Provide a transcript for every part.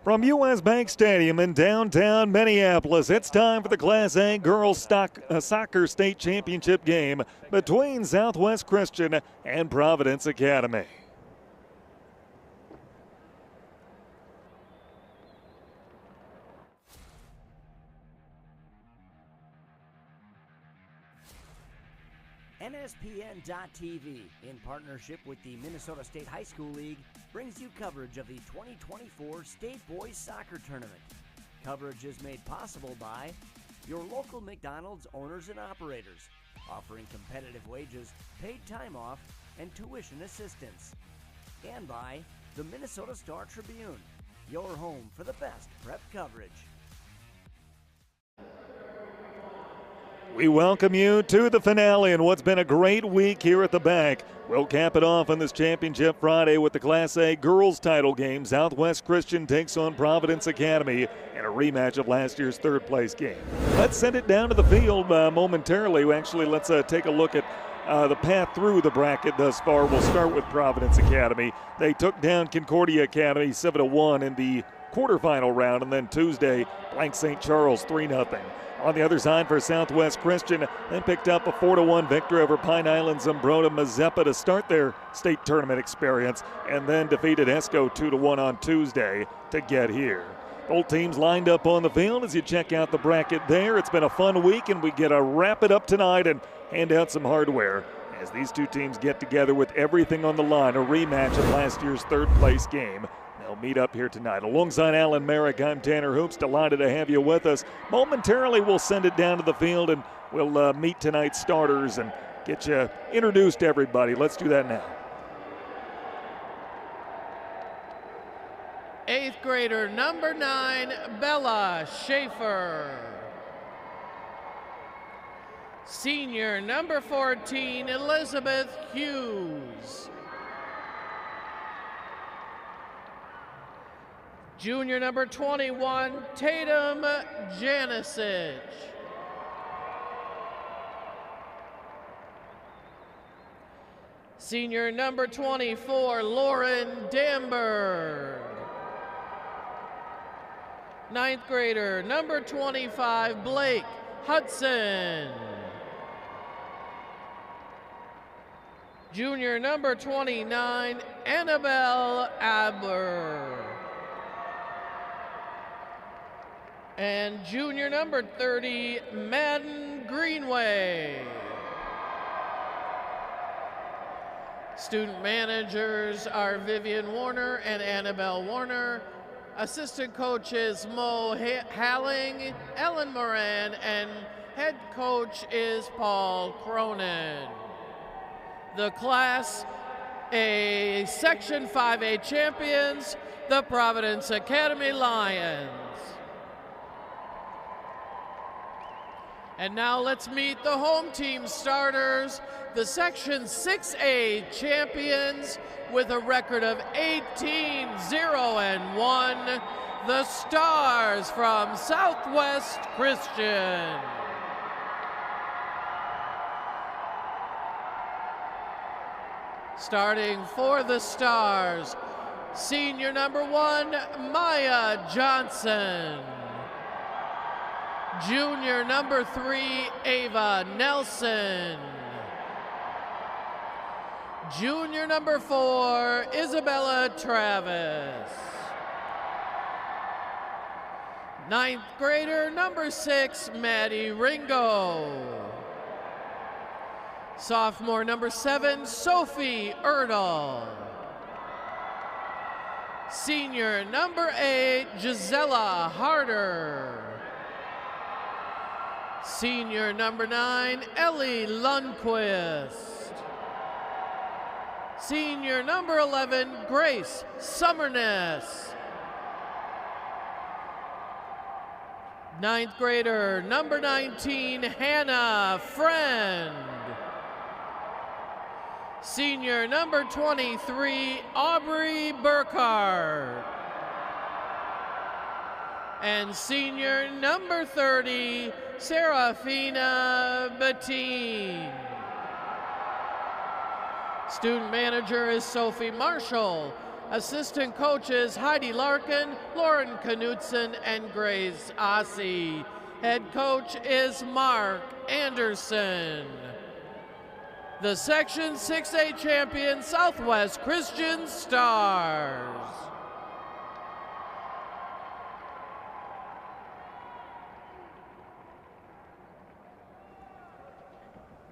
From U.S. Bank Stadium in downtown Minneapolis, it's time for the Class A Girls Soccer State Championship game between Southwest Christian and Providence Academy. NSPN.TV, in partnership with the Minnesota State High School League, brings you coverage of the 2024 State Boys Soccer Tournament. Coverage is made possible by your local McDonald's owners and operators, offering competitive wages, paid time off, and tuition assistance. And by the Minnesota Star Tribune, your home for the best prep coverage. We welcome you to the finale in what's been a great week here at the Bank. We'll cap it off on this championship Friday with the Class A girls title game. Southwest Christian takes on Providence Academy in a rematch of last year's third place game. Let's send it down to the field momentarily. Actually, let's take a look at the path through the bracket thus far. We'll start with Providence Academy. They took down Concordia Academy 7-1 in the quarterfinal round, and then Tuesday, blank St. Charles 3-0. On the other side for Southwest Christian, they picked up a 4-1 victory over Pine Island Zumbrota Mazeppa to start their state tournament experience, and then defeated Esco 2-1 on Tuesday to get here. Both teams lined up on the field as you check out the bracket there. It's been a fun week, and we get to wrap it up tonight and hand out some hardware as these two teams get together with everything on the line, a rematch of last year's third place game. They'll meet up here tonight. Alongside Alan Merrick, I'm Tanner Hoops. Delighted to have you with us. Momentarily, we'll send it down to the field and we'll meet tonight's starters and get you introduced to everybody. Let's do that now. 8th grader number 9, Bella Schaefer. Senior number 14, Elizabeth Hughes. Junior number 21, Tatum Janisic. Senior number 24, Lauren Damberg. 9th grader number 25, Blake Hudson. Junior number 29, Annabelle Aber. And junior number 30, Madden Greenway. Student managers are Vivian Warner and Annabelle Warner. Assistant coaches Mo Halling, Ellen Moran, and head coach is Paul Cronin. The Class A Section 5A champions, the Providence Academy Lions. And now let's meet the home team starters, the Section 6A champions with a record of 18-0-1, the Stars from Southwest Christian. Starting for the Stars, senior number 1, Maya Johnson. Junior number 3, Ava Nelson. Junior number 4, Isabella Travis. 9th grader number 6, Maddie Ringo. Sophomore number 7, Sophie Erdl. Senior number 8, Gisela Harder. Senior number 9, Ellie Lundquist. Senior number 11, Grace Summerness. 9th grader number 19, Hannah Friend. Senior number 23, Aubrey Burkhart. And senior number 30, Serafina Bettine. Student manager is Sophie Marshall. Assistant coaches Heidi Larkin, Lauren Knudsen, and Grace Ossie. Head coach is Mark Anderson. The Section 6A champion, Southwest Christian Stars.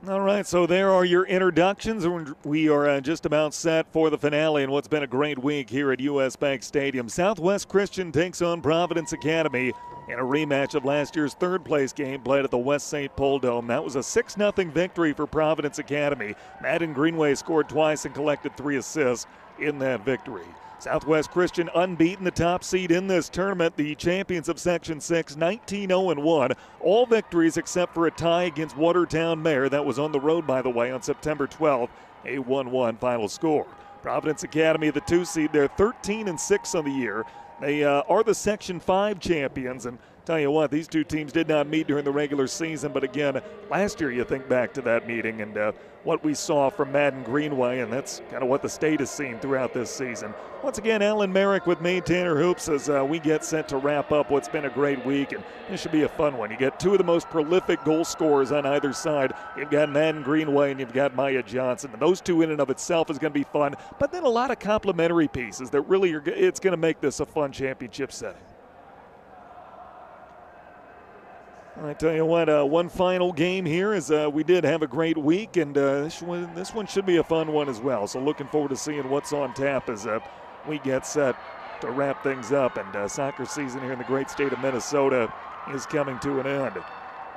All right, so there are your introductions. We are just about set for the finale in what's been a great week here at U.S. Bank Stadium. Southwest Christian takes on Providence Academy in a rematch of last year's third-place game played at the West St. Paul Dome. That was a 6-0 victory for Providence Academy. Madden Greenway scored twice and collected 3 assists in that victory. Southwest Christian unbeaten, the top seed in this tournament, the champions of Section 6, 19-0-1. All victories except for a tie against Watertown Mare. That was on the road, by the way, on September 12th, a 1-1 final score. Providence Academy, the 2 seed, they're 13-6 on the year. They are the Section 5 champions, and tell you what, these two teams did not meet during the regular season, but again, last year you think back to that meeting and what we saw from Madden Greenway, and that's kind of what the state has seen throughout this season. Once again, Alan Merrick with Maintainer Hoops as we get set to wrap up what's been a great week, and this should be a fun one. You get 2 of the most prolific goal scorers on either side. You've got Madden Greenway and you've got Maya Johnson, and those two in and of itself is going to be fun, but then a lot of complementary pieces that really it's going to make this a fun championship setting. I tell you what, one final game here is we did have a great week, and this one should be a fun one as well. So looking forward to seeing what's on tap as we get set to wrap things up. And soccer season here in the great state of Minnesota is coming to an end.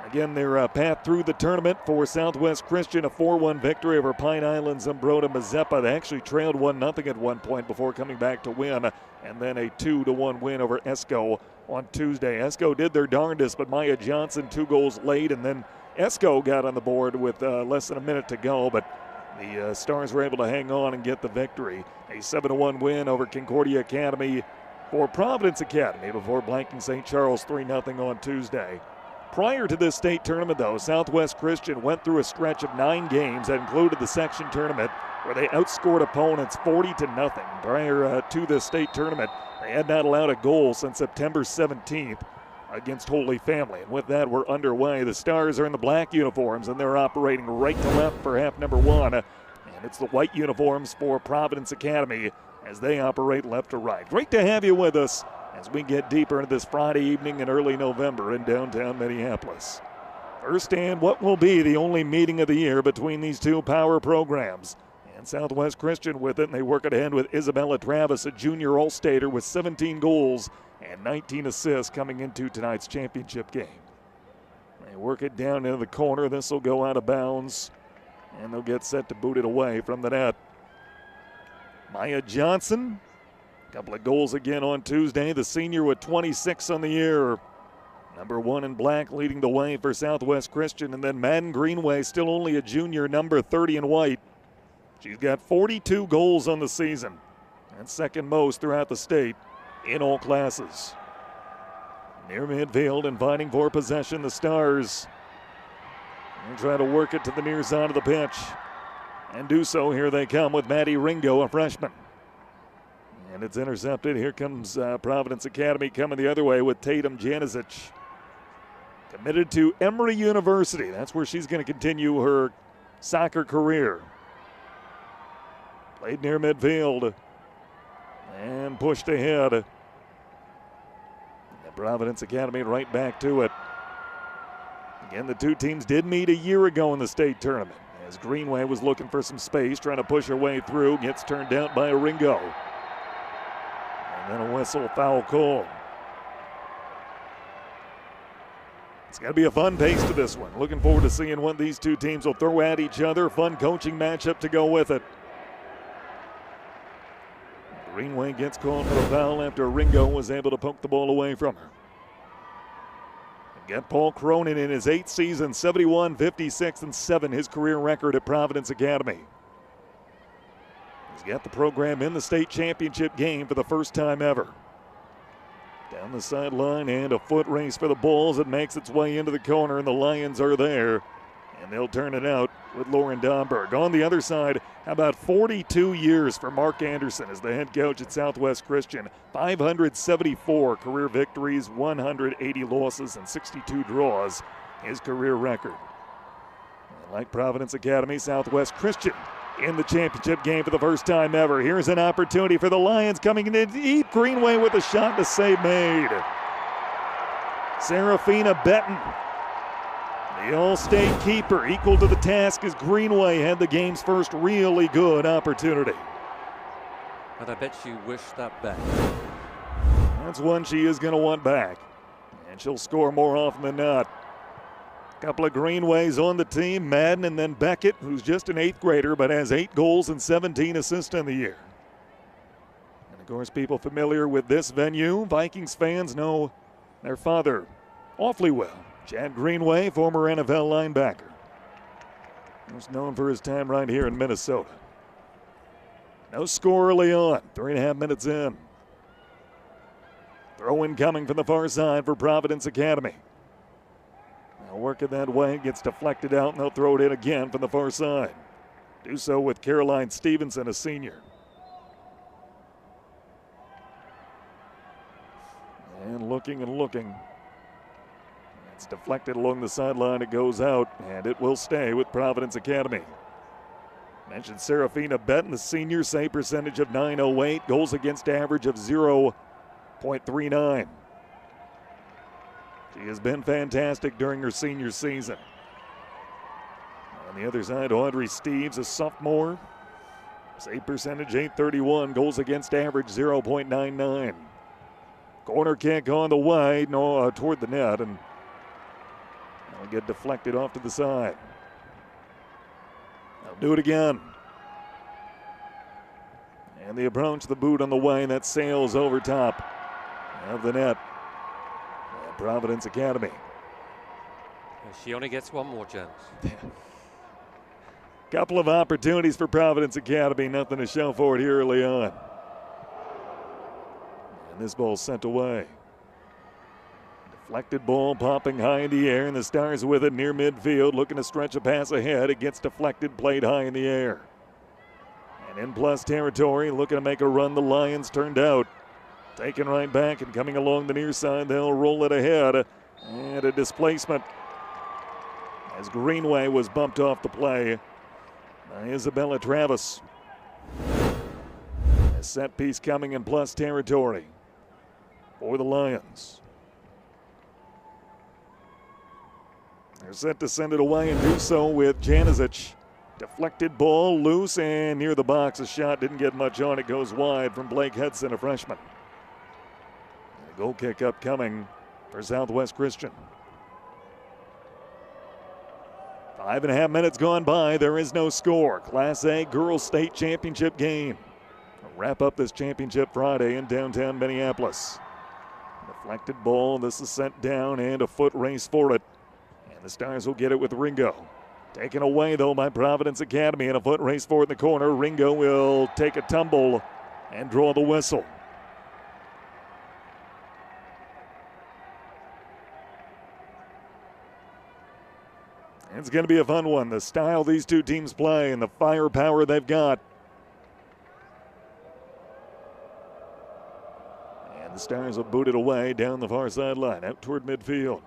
Again, their path through the tournament for Southwest Christian, a 4-1 victory over Pine Island Zumbrota Mazeppa. They actually trailed 1-0 at one point before coming back to win, and then a 2-1 win over Esco on Tuesday. Esco did their darndest, but Maya Johnson 2 goals late, and then Esco got on the board with less than a minute to go, but the Stars were able to hang on and get the victory. A 7-1 win over Concordia Academy for Providence Academy before blanking St. Charles 3-0 on Tuesday. Prior to this state tournament, though, Southwest Christian went through a stretch of 9 games that included the section tournament where they outscored opponents 40-0. Prior to this state tournament, they had not allowed a goal since September 17th against Holy Family. And with that, we're underway. The Stars are in the black uniforms, and they're operating right to left for half number 1. And it's the white uniforms for Providence Academy as they operate left to right. Great to have you with us as we get deeper into this Friday evening in early November in downtown Minneapolis. First and what will be the only meeting of the year between these two power programs. And Southwest Christian with it, and they work it ahead with Isabella Travis, a junior All-Stater with 17 goals and 19 assists coming into tonight's championship game. They work it down into the corner. This will go out of bounds, and they'll get set to boot it away from the net. Maya Johnson, a couple of goals again on Tuesday. The senior with 26 on the year. Number 1 in black leading the way for Southwest Christian. And then Madden Greenway, still only a junior, number 30 in white. She's got 42 goals on the season. That's second most throughout the state in all classes. Near midfield and fighting for possession, the Stars. They'll try to work it to the near side of the pitch. And do so. Here they come with Maddie Ringo, a freshman. And it's intercepted. Here comes Providence Academy coming the other way with Tatum Janicic. Committed to Emory University. That's where she's going to continue her soccer career. Played near midfield and pushed ahead. And Providence Academy right back to it. Again, the two teams did meet a year ago in the state tournament as Greenway was looking for some space, trying to push her way through, gets turned out by Ringo. And then a whistle, foul call. It's going to be a fun pace to this one. Looking forward to seeing what these two teams will throw at each other. Fun coaching matchup to go with it. Greenway gets called for the foul after Ringo was able to poke the ball away from her. Get Paul Cronin in his 8th season, 71, 56, and 7, his career record at Providence Academy. He's got the program in the state championship game for the first time ever. Down the sideline and a foot race for the Bulls. It makes its way into the corner, and the Lions are there. And they'll turn it out with Lauren Domberg. On the other side, How about 42 years for Mark Anderson as the head coach at Southwest Christian? 574 career victories, 180 losses, and 62 draws, his career record. And like Providence Academy, Southwest Christian in the championship game for the first time ever. Here's an opportunity for the Lions coming in deep. Greenway with a shot to save made. Serafina Benton, the All-State keeper, equal to the task as Greenway had the game's first really good opportunity. And I bet she wished that back. That's one she is going to want back. And she'll score more often than not. A couple of Greenways on the team, Madden and then Beckett, who's just an 8th grader but has 8 goals and 17 assists in the year. And of course, people familiar with this venue, Vikings fans know their father awfully well. Chad Greenway, former NFL linebacker. Most known for his time right here in Minnesota. No score early on, 3.5 minutes in. Throw-in coming from the far side for Providence Academy. Now working that way, gets deflected out, and they'll throw it in again from the far side. Do so with Caroline Stevenson, a senior. And looking. It's deflected along the sideline. It goes out, and it will stay with Providence Academy. Mentioned Serafina Benton, the senior, save percentage of .908, goals against average of 0.39. She has been fantastic during her senior season. On the other side, Audrey Steves, a sophomore, save percentage .831, goals against average 0.99. Corner kick on the way, toward the net, and will get deflected off to the side. They'll do it again. And the approach, the boot on the way, that sails over top of the net. Providence Academy. She only gets one more chance. Couple of opportunities for Providence Academy, nothing to show for it here early on. And this ball sent away. Deflected ball popping high in the air, and the Stars with it near midfield, looking to stretch a pass ahead. It gets deflected, played high in the air. And in plus territory, looking to make a run, the Lions turned out. Taken right back and coming along the near side, they'll roll it ahead. And a displacement as Greenway was bumped off the play by Isabella Travis. A set piece coming in plus territory for the Lions. They're set to send it away and do so with Janicic. Deflected ball, loose, and near the box. A shot didn't get much on it, goes wide from Blake Hudson, a freshman. A goal kick upcoming for Southwest Christian. 5.5 minutes gone by. There is no score. Class A Girls State Championship game. We'll wrap up this championship Friday in downtown Minneapolis. Deflected ball. This is sent down and a foot race for it. And the Stars will get it with Ringo. Taken away, though, by Providence Academy, and a foot race for it in the corner. Ringo will take a tumble and draw the whistle. It's going to be a fun one. The style these two teams play and the firepower they've got. And the Stars will boot it away down the far sideline, out toward midfield.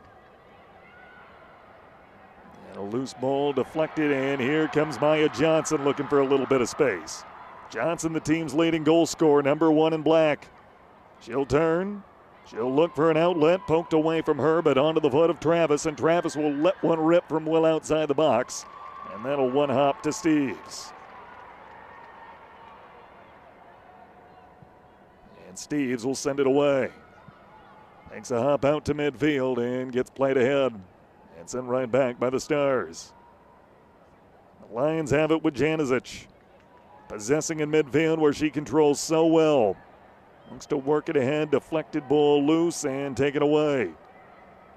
And a loose ball deflected, and here comes Maya Johnson looking for a little bit of space. Johnson, the team's leading goal scorer, #1 in black. She'll turn. She'll look for an outlet, poked away from her, but onto the foot of Travis, and Travis will let one rip from well outside the box, and that'll one hop to Steves. And Steves will send it away. Takes a hop out to midfield and gets played ahead and sent right back by the Stars. The Lions have it with Janicic, possessing in midfield where she controls so well. Looks to work it ahead, deflected ball loose and taken away.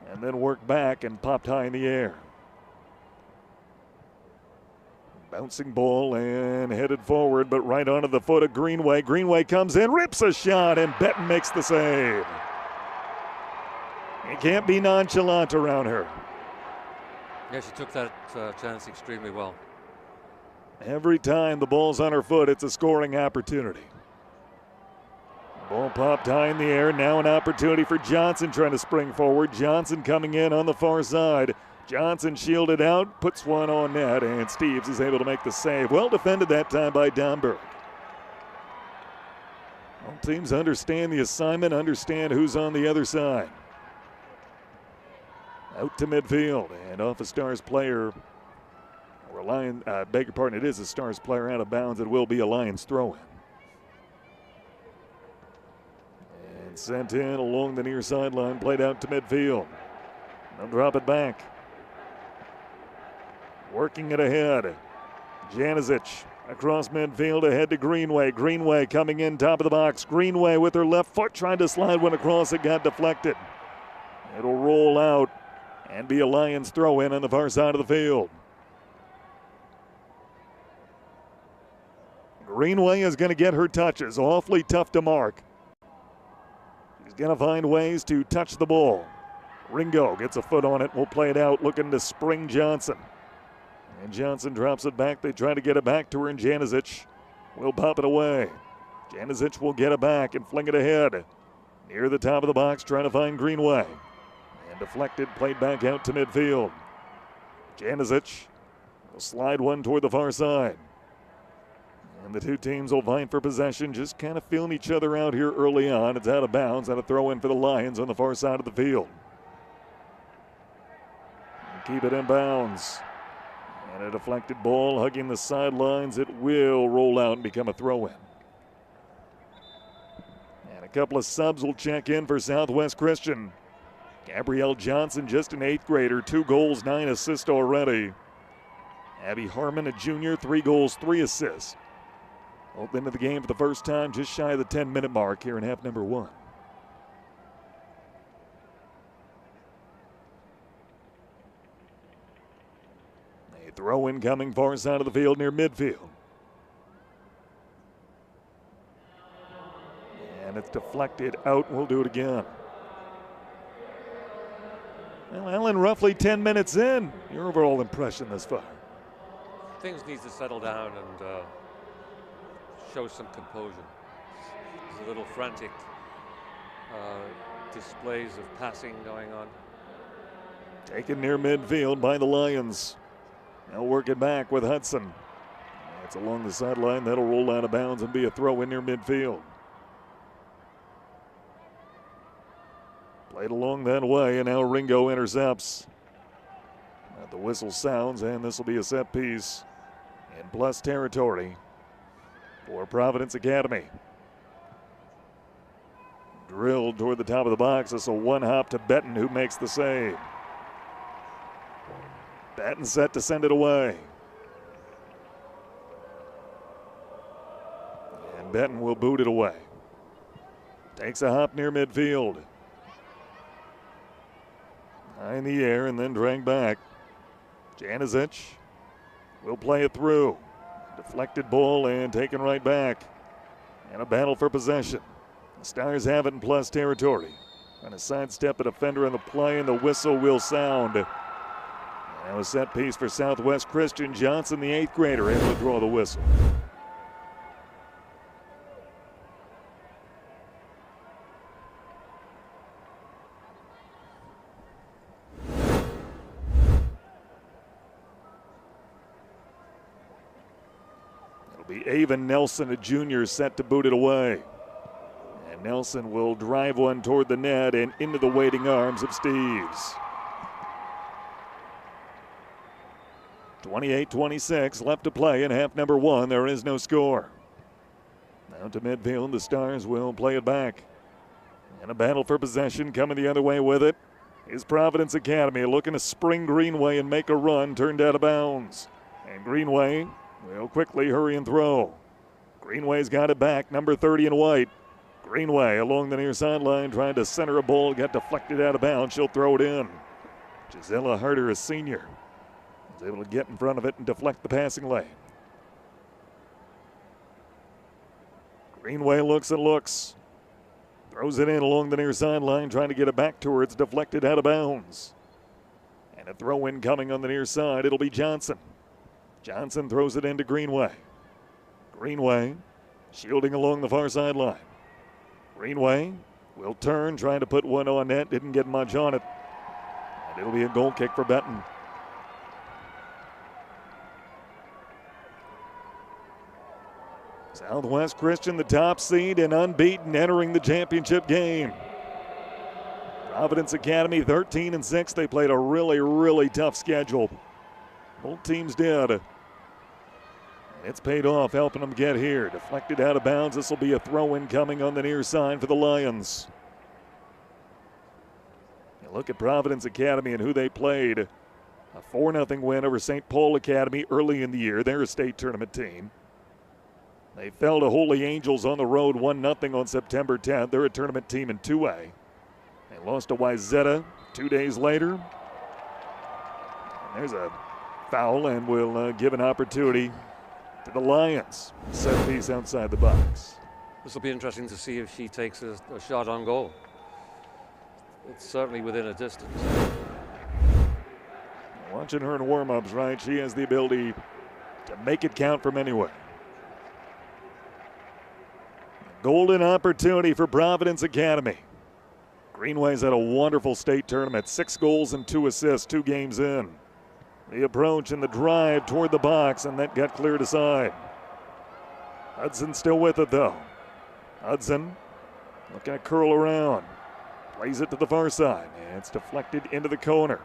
And then work back and popped high in the air. Bouncing ball and headed forward, but right onto the foot of Greenway. Greenway comes in, rips a shot, and Benton makes the save. You can't be nonchalant around her. Yeah, she took that chance extremely well. Every time the ball's on her foot, it's a scoring opportunity. Ball popped high in the air. Now an opportunity for Johnson trying to spring forward. Johnson coming in on the far side. Johnson shielded out, puts one on net, and Steves is able to make the save. Well defended that time by Domberg. All teams understand the assignment, understand who's on the other side. Out to midfield, and off a Stars player, or a Lion, beg your pardon, it is a Stars player out of bounds. It will be a Lions throw-in. And sent in along the near sideline, played out to midfield. They'll drop it back. Working it ahead. Janicic across midfield ahead to Greenway. Greenway coming in top of the box. Greenway with her left foot trying to slide one across. It got deflected. It'll roll out and be a Lions throw-in on the far side of the field. Greenway is going to get her touches. Awfully tough to mark. She's going to find ways to touch the ball. Ringo gets a foot on it. We'll play it out, looking to spring Johnson. And Johnson drops it back. They try to get it back to her, and Janicic will pop it away. Janicic will get it back and fling it ahead. Near the top of the box, trying to find Greenway. And deflected, played back out to midfield. Janicic will slide one toward the far side. And the two teams will vying for possession, just kind of feeling each other out here early on. It's out of bounds, and a throw in for the Lions on the far side of the field. And keep it in bounds. And a deflected ball hugging the sidelines. It will roll out and become a throw-in. And a couple of subs will check in for Southwest Christian. Gabrielle Johnson, just an 8th grader, 2 goals, 9 assists already. Abby Harmon, a junior, 3 goals, 3 assists. Both into the game for the first time, just shy of the 10-minute mark here in half number 1. A throw in coming far side of the field near midfield. And it's deflected out. We'll do it again. Well, Ellen, roughly 10 minutes in. Your overall impression thus far? Things need to settle down and show some composure. There's a little frantic displays of passing going on. Taken near midfield by the Lions. Now work it back with Hudson. It's along the sideline. That'll roll out of bounds and be a throw in near midfield. Played along that way, and now Ringo intercepts. Now the whistle sounds, and this will be a set piece in plus territory for Providence Academy. Drilled toward the top of the box. It's a one hop to Benton, who makes the save. Benton set to send it away. And Benton will boot it away. Takes a hop near midfield. High in the air and then dragged back. Janicic will play it through. Deflected ball and taken right back. And a battle for possession. The Stars have it in plus territory. Trying to sidestep a defender on the play, and the whistle will sound. Now a set piece for Southwest Christian. Johnson, the 8th grader, able to draw the whistle. It'll be Avon Nelson, a junior, set to boot it away. And Nelson will drive one toward the net and into the waiting arms of Steves. 28-26 left to play in half number 1. There is no score. Now to midfield, the Stars will play it back. And a battle for possession coming the other way with it is Providence Academy, looking to spring Greenway and make a run, turned out of bounds. And Greenway will quickly hurry and throw. Greenway's got it back, number 30 in white. Greenway along the near sideline trying to center a ball, got deflected out of bounds. She'll throw it in. Gisela Harder, a senior, is able to get in front of it and deflect the passing lane. Greenway looks and looks. Throws it in along the near sideline, trying to get it back to her. It's deflected out of bounds. And a throw in coming on the near side. It'll be Johnson. Johnson throws it into Greenway. Greenway shielding along the far sideline. Greenway will turn, trying to put one on net. Didn't get much on it. And it'll be a goal kick for Benton. Southwest Christian, the top seed and unbeaten, entering the championship game. Providence Academy 13-6. They played a really, really tough schedule. Both teams did. It's paid off, helping them get here. Deflected out of bounds. This will be a throw-in coming on the near side for the Lions. You look at Providence Academy and who they played. A 4-0 win over St. Paul Academy early in the year. They're a state tournament team. They fell to Holy Angels on the road 1-0 on September 10th. They're a tournament team in 2A. They lost to Wyzetta 2 days later. And there's a foul, and will give an opportunity to the Lions. Set piece outside the box. This will be interesting to see if she takes a shot on goal. It's certainly within a distance. Watching her in warm-ups, right, she has the ability to make it count from anywhere. Golden opportunity for Providence Academy. Greenway's had a wonderful state tournament. 6 goals and 2 assists, 2 games in. The approach and the drive toward the box, and that got cleared aside. Hudson still with it, though. Hudson looking to curl around. Plays it to the far side, and it's deflected into the corner.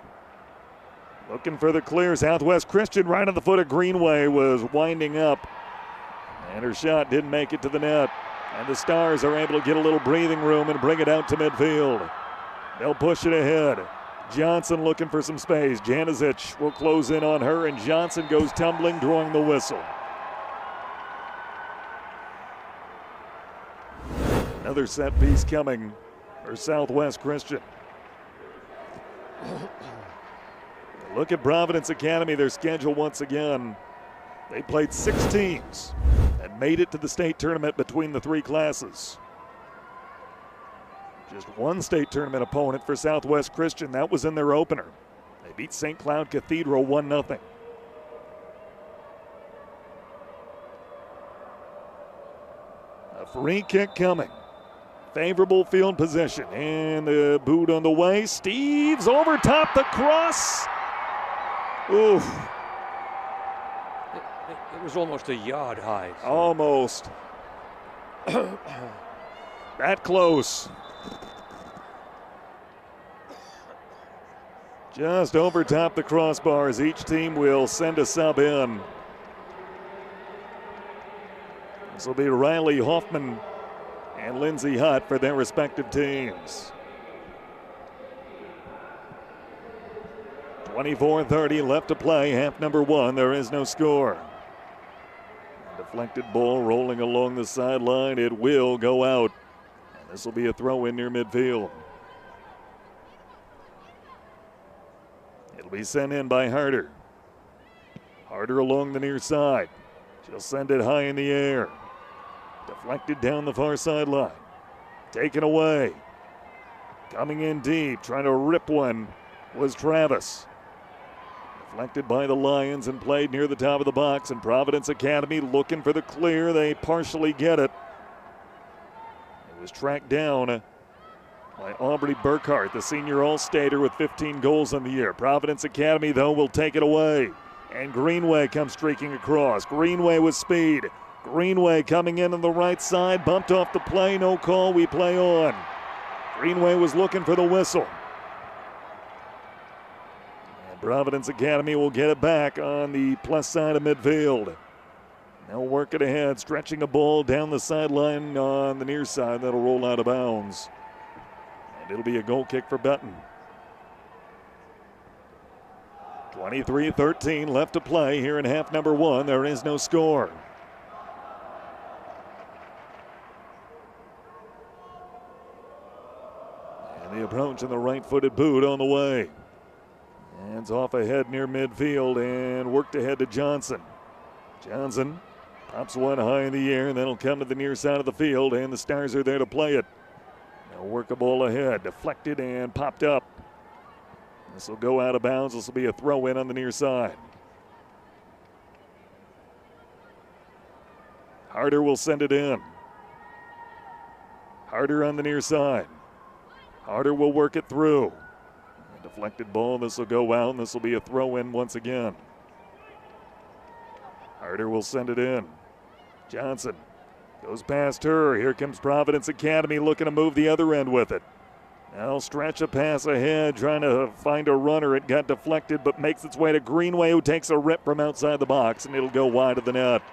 Looking for the clear. Southwest Christian right on the foot of Greenway was winding up, and her shot didn't make it to the net. And the Stars are able to get a little breathing room and bring it out to midfield. They'll push it ahead. Johnson looking for some space. Janicic will close in on her, and Johnson goes tumbling, drawing the whistle. Another set piece coming for Southwest Christian. Look at Providence Academy, their schedule once again. They played 6 teams and made it to the state tournament between the 3 classes. Just 1 state tournament opponent for Southwest Christian. That was in their opener. They beat St. Cloud Cathedral 1-0. A free kick coming. Favorable field position. And the boot on the way. Steves over top the cross. Oof. It was almost a yard high. So. Almost. That close. Just over top the crossbars. Each team will send a sub in. This will be Riley Hoffman and Lindsay Hutt for their respective teams. 24:30 left to play, half number 1. There is no score. Deflected ball rolling along the sideline. It will go out. And this will be a throw in near midfield. It'll be sent in by Harder. Harder along the near side. She'll send it high in the air. Deflected down the far sideline. Taken away. Coming in deep, trying to rip one was Travis. Deflected by the Lions and played near the top of the box. And Providence Academy looking for the clear. They partially get it. It was tracked down by Aubrey Burkhart, the senior All-Stater with 15 goals on the year. Providence Academy, though, will take it away. And Greenway comes streaking across. Greenway with speed. Greenway coming in on the right side. Bumped off the play. No call. We play on. Greenway was looking for the whistle. Providence Academy will get it back on the plus side of midfield. They'll work it ahead, stretching a ball down the sideline on the near side. That'll roll out of bounds. And it'll be a goal kick for Benton. 23-13 left to play here in half number 1. There is no score. And the approach and the right-footed boot on the way. Hands off ahead near midfield and worked ahead to Johnson. Johnson pops one high in the air, and then it'll come to the near side of the field, and the Stars are there to play it. They'll work a ball ahead, deflected and popped up. This will go out of bounds. This will be a throw in on the near side. Harder will send it in. Harder on the near side. Harder will work it through. A deflected ball. This will go out, and this will be a throw in once again. Harder will send it in. Johnson goes past her. Here comes Providence Academy looking to move the other end with it. Now stretch a pass ahead, trying to find a runner. It got deflected, but makes its way to Greenway, who takes a rip from outside the box, and it'll go wide of the net.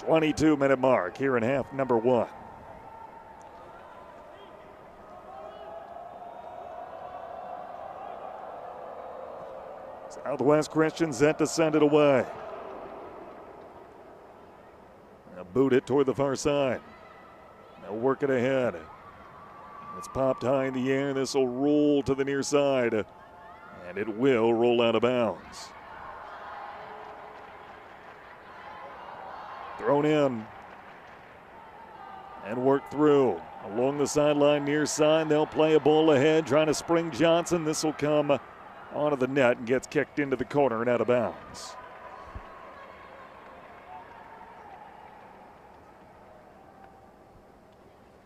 22-minute mark here in half number one. Southwest Christian set to send it away. Now boot it toward the far side. Now work it ahead. It's popped high in the air. This will roll to the near side, and it will roll out of bounds. Thrown in and worked through. Along the sideline near side, they'll play a ball ahead, trying to spring Johnson. This will come onto the net and gets kicked into the corner and out of bounds.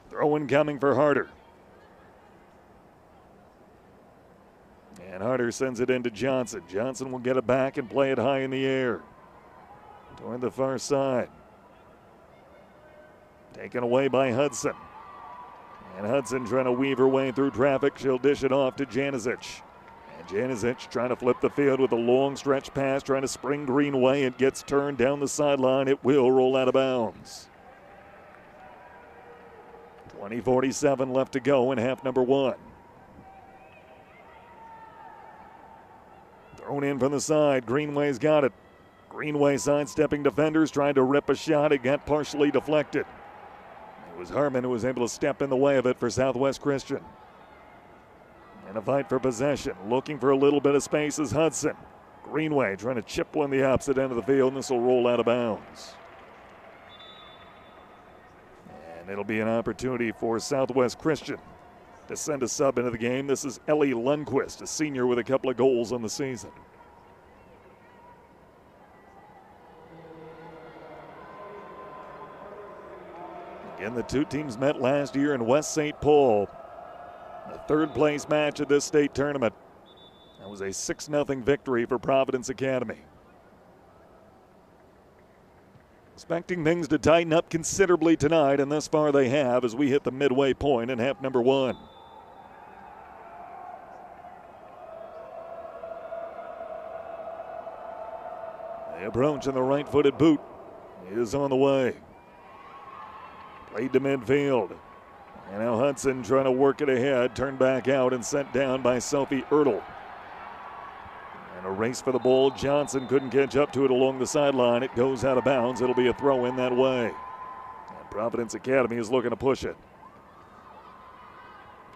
Throw-in coming for Harder. And Harder sends it into Johnson. Johnson will get it back and play it high in the air. Toward the far side. Taken away by Hudson. And Hudson trying to weave her way through traffic. She'll dish it off to Janicic. And Janicic trying to flip the field with a long stretch pass, trying to spring Greenway. It gets turned down the sideline. It will roll out of bounds. 20:47 left to go in half number one. Thrown in from the side. Greenway's got it. Greenway sidestepping defenders, trying to rip a shot. It got partially deflected. It was Harmon who was able to step in the way of it for Southwest Christian. And a fight for possession. Looking for a little bit of space is Hudson. Greenway trying to chip one the opposite end of the field, and this will roll out of bounds. And it'll be an opportunity for Southwest Christian to send a sub into the game. This is Ellie Lundquist, a senior with a couple of goals on the season. Again, the two teams met last year in West St. Paul. The third place match of this state tournament. That was a 6-0 victory for Providence Academy. Expecting things to tighten up considerably tonight, and thus far they have as we hit the midway point in half number one. The approach and the right-footed boot is on the way. Played to midfield. And now Hudson trying to work it ahead, turned back out and sent down by Sophie Ertl. And a race for the ball. Johnson couldn't catch up to it along the sideline. It goes out of bounds. It'll be a throw in that way. And Providence Academy is looking to push it.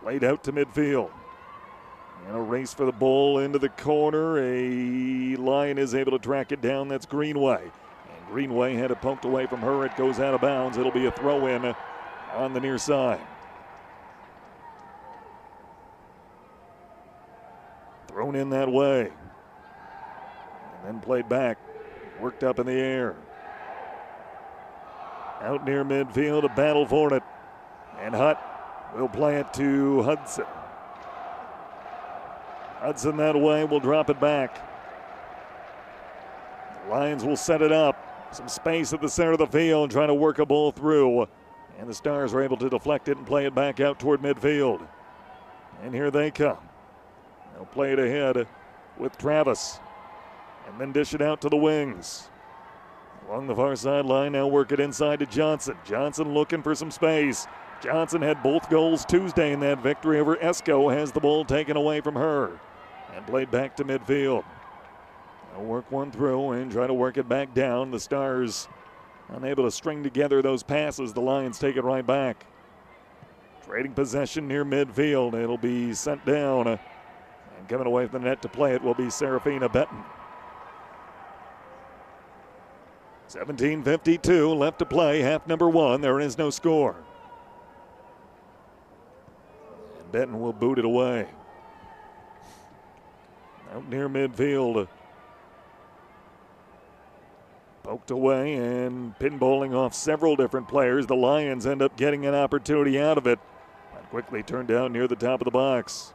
Played out to midfield. And a race for the ball into the corner. A Lion is able to track it down. That's Greenway. And Greenway had it poked away from her. It goes out of bounds. It'll be a throw in on the near side. Thrown in that way. And then played back. Worked up in the air. Out near midfield, a battle for it. And Hutt will play it to Hudson. Hudson that way will drop it back. The Lions will set it up. Some space at the center of the field, trying to work a ball through. And the Stars are able to deflect it and play it back out toward midfield. And here they come. They'll play it ahead with Travis. And then dish it out to the wings. Along the far sideline, now work it inside to Johnson. Johnson looking for some space. Johnson had both goals Tuesday in that victory over Esco. Has the ball taken away from her. And played back to midfield. They'll work one through and try to work it back down. The Stars unable to string together those passes. The Lions take it right back. Trading possession near midfield. It'll be sent down. And coming away from the net to play it will be Serafina Benton. 17:52 left to play, half number one. There is no score. And Benton will boot it away. Out near midfield. Poked away and pinballing off several different players. The Lions end up getting an opportunity out of it, but quickly turned down near the top of the box.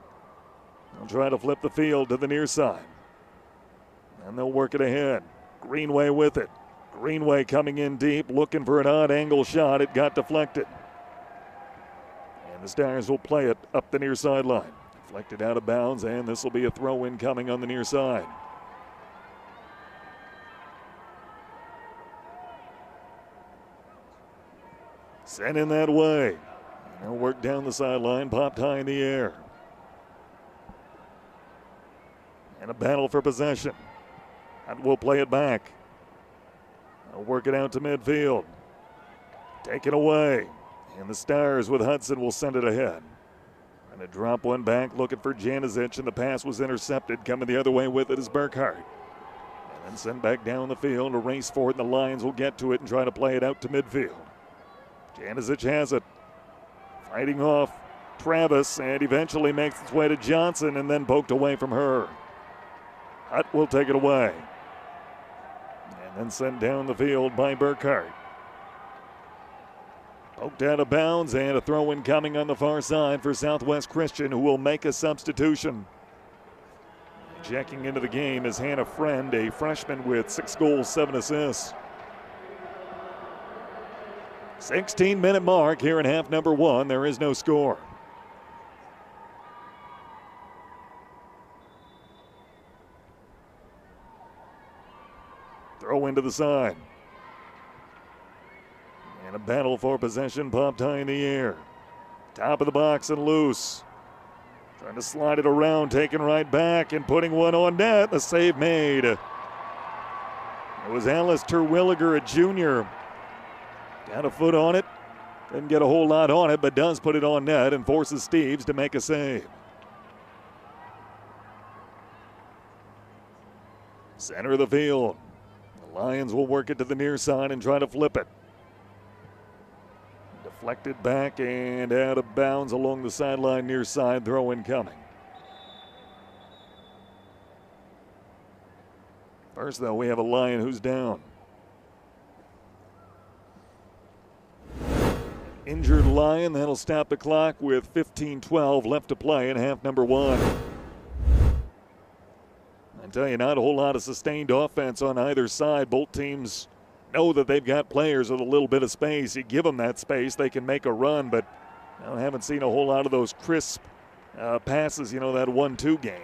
They'll try to flip the field to the near side, and they'll work it ahead. Greenway with it. Greenway coming in deep, looking for an odd angle shot. It got deflected. And the Stars will play it up the near sideline. Deflected out of bounds, and this will be a throw-in coming on the near side. Sent in that way. They'll work down the sideline, popped high in the air. And a battle for possession. And we'll play it back. They'll work it out to midfield. Take it away. And the Stars with Hudson will send it ahead. And a drop one back looking for Janicic, and the pass was intercepted. Coming the other way with it is Burkhart. And then sent back down the field. A race for it, and the Lions will get to it and try to play it out to midfield. Janicic has it. Fighting off Travis, and eventually makes its way to Johnson, and then poked away from her. Hutt will take it away. And then sent down the field by Burkhart. Poked out of bounds, and a throw-in coming on the far side for Southwest Christian, who will make a substitution. Checking into the game is Hannah Friend, a freshman with 6 goals, 7 assists. 16-minute mark here in half number 1. There is no score. Throw into the side. And a battle for possession, popped high in the air. Top of the box and loose. Trying to slide it around, taking right back and putting one on net. The save made. It was Alice Terwilliger, a junior. Got a foot on it. Didn't get a whole lot on it, but does put it on net and forces Steves to make a save. Center of the field. The Lions will work it to the near side and try to flip it. Deflected back and out of bounds along the sideline near side. Throw-in coming. First, though, we have a Lion who's down. Injured Lion. That'll stop the clock with 15-12 left to play in half number 1. I tell you, not a whole lot of sustained offense on either side. Both teams know that they've got players with a little bit of space. You give them that space, they can make a run, but I haven't seen a whole lot of those crisp passes, that 1-2 game.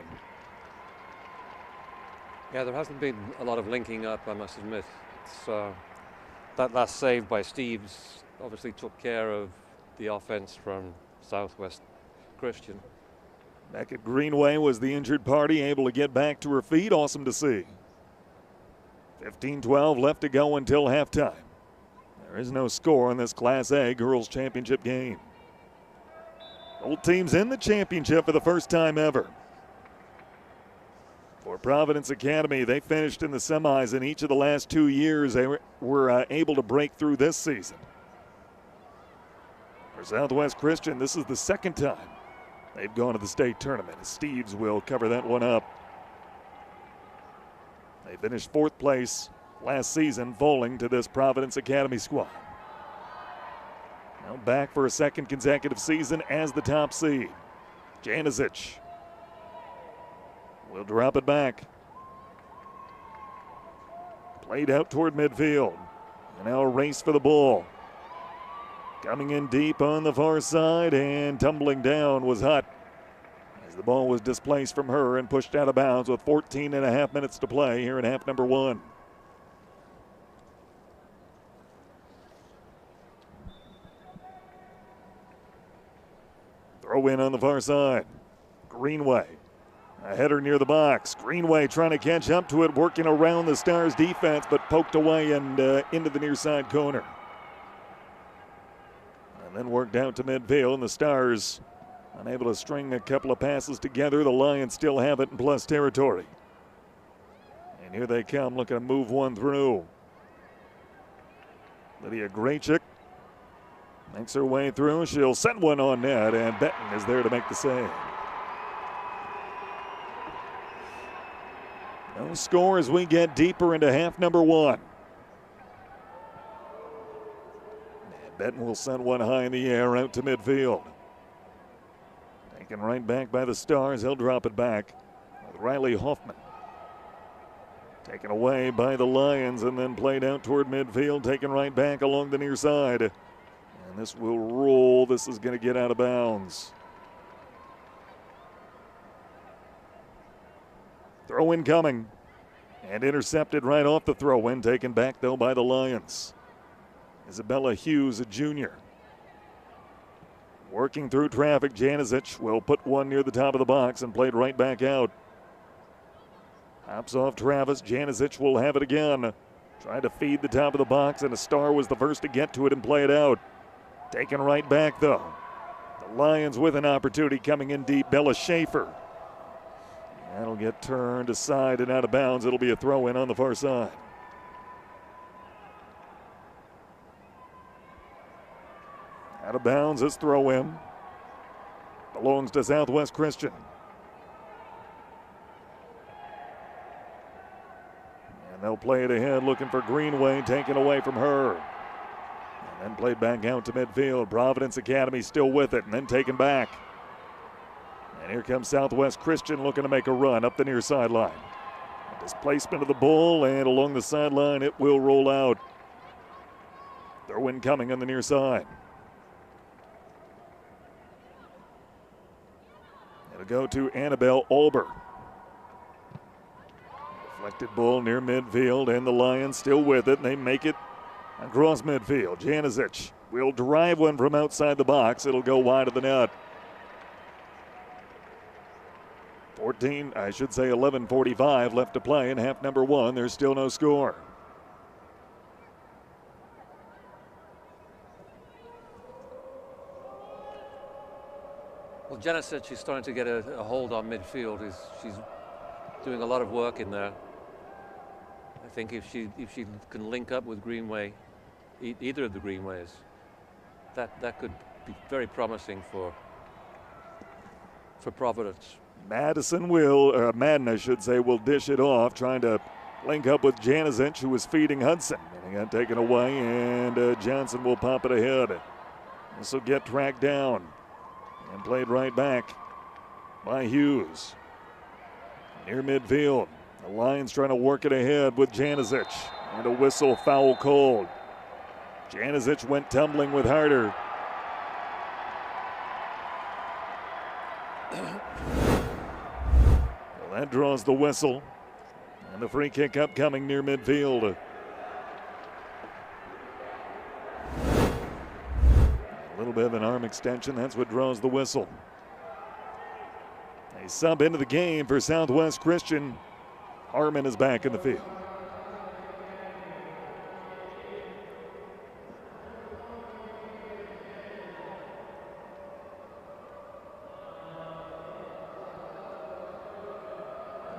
Yeah, there hasn't been a lot of linking up, I must admit. It's, that last save by Steves obviously took care of the offense from Southwest Christian. Beckett Greenway was the injured party, able to get back to her feet. Awesome to see. 15-12 left to go until halftime. There is no score in this Class A Girls Championship game. Both teams in the championship for the first time ever. For Providence Academy, they finished in the semis in each of the last 2 years. They were able to break through this season. For Southwest Christian, this is the second time they've gone to the state tournament. Steves will cover that one up. They finished 4th place last season, falling to this Providence Academy squad. Now back for a second consecutive season as the top seed. Janicic will drop it back. Played out toward midfield. And now a race for the ball. Coming in deep on the far side, and tumbling down was Hutt as the ball was displaced from her and pushed out of bounds with 14.5 minutes to play here in half number 1. Throw in on the far side. Greenway. A header near the box. Greenway trying to catch up to it, working around the Stars defense, but poked away and into the near side corner. And then worked out to midfield, and the Stars unable to string a couple of passes together. The Lions still have it in plus territory. And here they come, looking to move one through. Lydia Graychick makes her way through. She'll send one on net, and Benton is there to make the save. No score as we get deeper into half number 1. Benton will send one high in the air out to midfield. Taken right back by the Stars. He'll drop it back with Riley Hoffman. Taken away by the Lions and then played out toward midfield. Taken right back along the near side. And this will roll. This is going to get out of bounds. Throw in coming. And intercepted right off the throw in. Taken back though by the Lions. Isabella Hughes, a junior. Working through traffic, Janicic will put one near the top of the box and played right back out. Hops off Travis, Janicic will have it again. Trying to feed the top of the box, and a Star was the first to get to it and play it out. Taken right back though. The Lions with an opportunity coming in deep, Bella Schaefer. That'll get turned aside and out of bounds. It'll be a throw in on the far side. Out of bounds, this throw in. Belongs to Southwest Christian. And they'll play it ahead, looking for Greenway, taken away from her. And then played back out to midfield. Providence Academy still with it, and then taken back. And here comes Southwest Christian looking to make a run up the near sideline. Displacement of the ball, and along the sideline, it will roll out. Throw in coming on the near side. It'll go to Annabelle Olber. Deflected ball near midfield, and the Lions still with it, and they make it across midfield. Janicic will drive one from outside the box. It'll go wide of the net. 11:45 left to play in half number one. There's still no score. Well, Janicic is starting to get a hold on midfield. She's doing a lot of work in there. I think if she can link up with Greenway, either of the Greenways, that could be very promising for Providence. Madden, I should say, will dish it off, trying to link up with Janicic, who was feeding Hudson. And he got taken away, and Johnson will pop it ahead. This will get tracked down and played right back by Hughes. Near midfield, the Lions trying to work it ahead with Janicic. And a whistle, foul called. Janicic went tumbling with Harder. Well, that draws the whistle. And the free kick upcoming near midfield. A little bit of an arm extension, that's what draws the whistle. A sub into the game for Southwest Christian. Harmon is back in the field.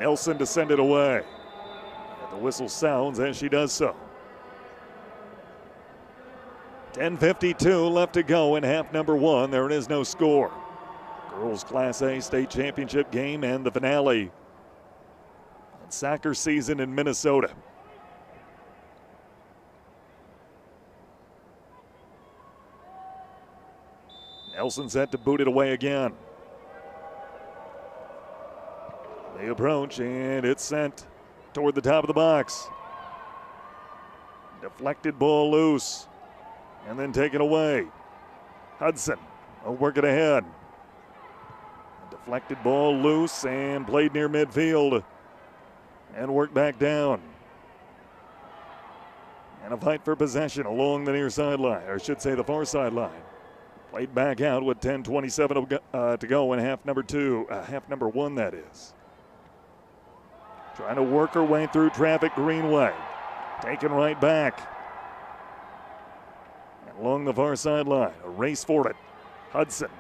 Nelson to send it away. And the whistle sounds as she does so. 10:52 left to go in half number one. There is no score. Girls Class A state championship game and the finale. And soccer season in Minnesota. Nelson set to boot it away again. They approach, and it's sent toward the top of the box. Deflected ball loose, and then taken away. Hudson will work it ahead. Deflected ball loose and played near midfield and worked back down. And a fight for possession along the near sideline, or I should say the far sideline. Played back out with 10:27 to go in half number one, that is. Trying to work her way through traffic, Greenway. Taken right back. And along the far sideline, a race for it. Hudson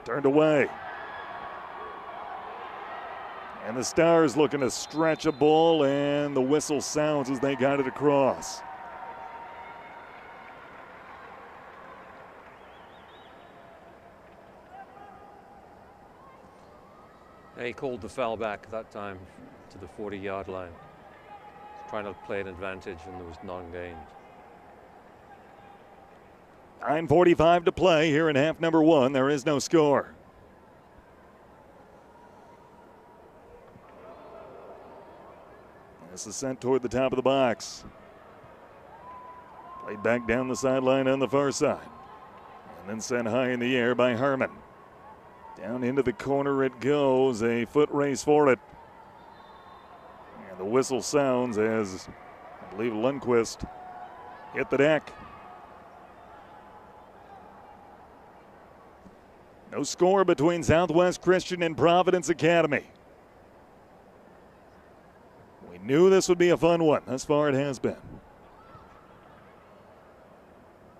turned away. And the Stars looking to stretch a ball, and the whistle sounds as they got it across. He called the foul back that time to the 40-yard line. Trying to play an advantage, and there was none gained. 9:45 to play here in half number one. There is no score. This is sent toward the top of the box. Played back down the sideline on the far side. And then sent high in the air by Harmon. Down into the corner it goes. A foot race for it. And the whistle sounds as I believe Lundqvist hit the deck. No score between Southwest Christian and Providence Academy. We knew this would be a fun one. Thus far it has been.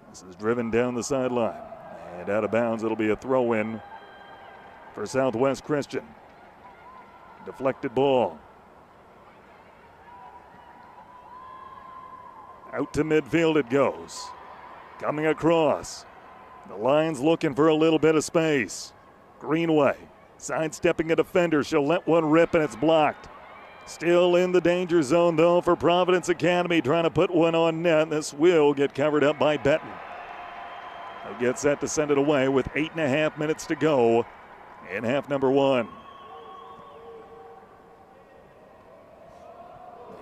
This is driven down the sideline. And out of bounds, it'll be a throw-in for Southwest Christian. Deflected ball. Out to midfield it goes. Coming across. The Lions looking for a little bit of space. Greenway sidestepping a defender. She'll let one rip and it's blocked. Still in the danger zone though for Providence Academy, trying to put one on net. This will get covered up by Benton. He gets set to send it away with 8.5 minutes to go in half number one.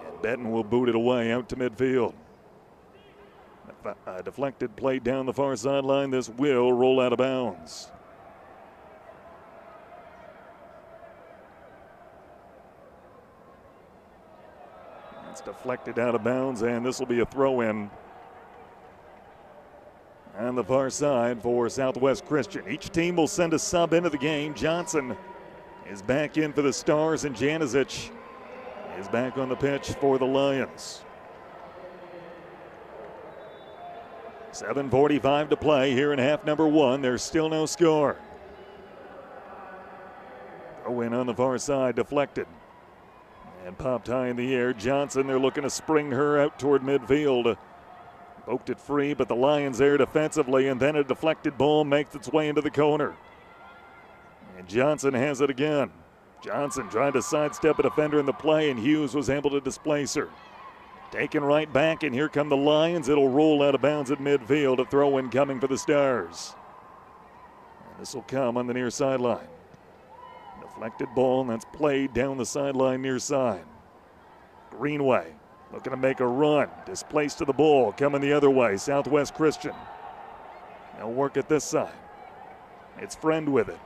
And Benton will boot it away out to midfield. A deflected play down the far sideline. This will roll out of bounds. It's deflected out of bounds, and this will be a throw-in on the far side for Southwest Christian. Each team will send a sub into the game. Johnson is back in for the Stars, and Janicic is back on the pitch for the Lions. 7:45 to play here in half number one. There's still no score. Throw in on the far side, deflected. And popped high in the air. Johnson, they're looking to spring her out toward midfield. Poked it free, but the Lions there defensively, and then a deflected ball makes its way into the corner. And Johnson has it again. Johnson trying to sidestep a defender in the play, and Hughes was able to displace her. Taken right back, and here come the Lions. It'll roll out of bounds at midfield. A throw-in coming for the Stars. And this will come on the near sideline. Deflected ball, and that's played down the sideline near side. Greenway looking to make a run. Displaced to the ball, coming the other way. Southwest Christian. They'll work at this side. It's Friend with it.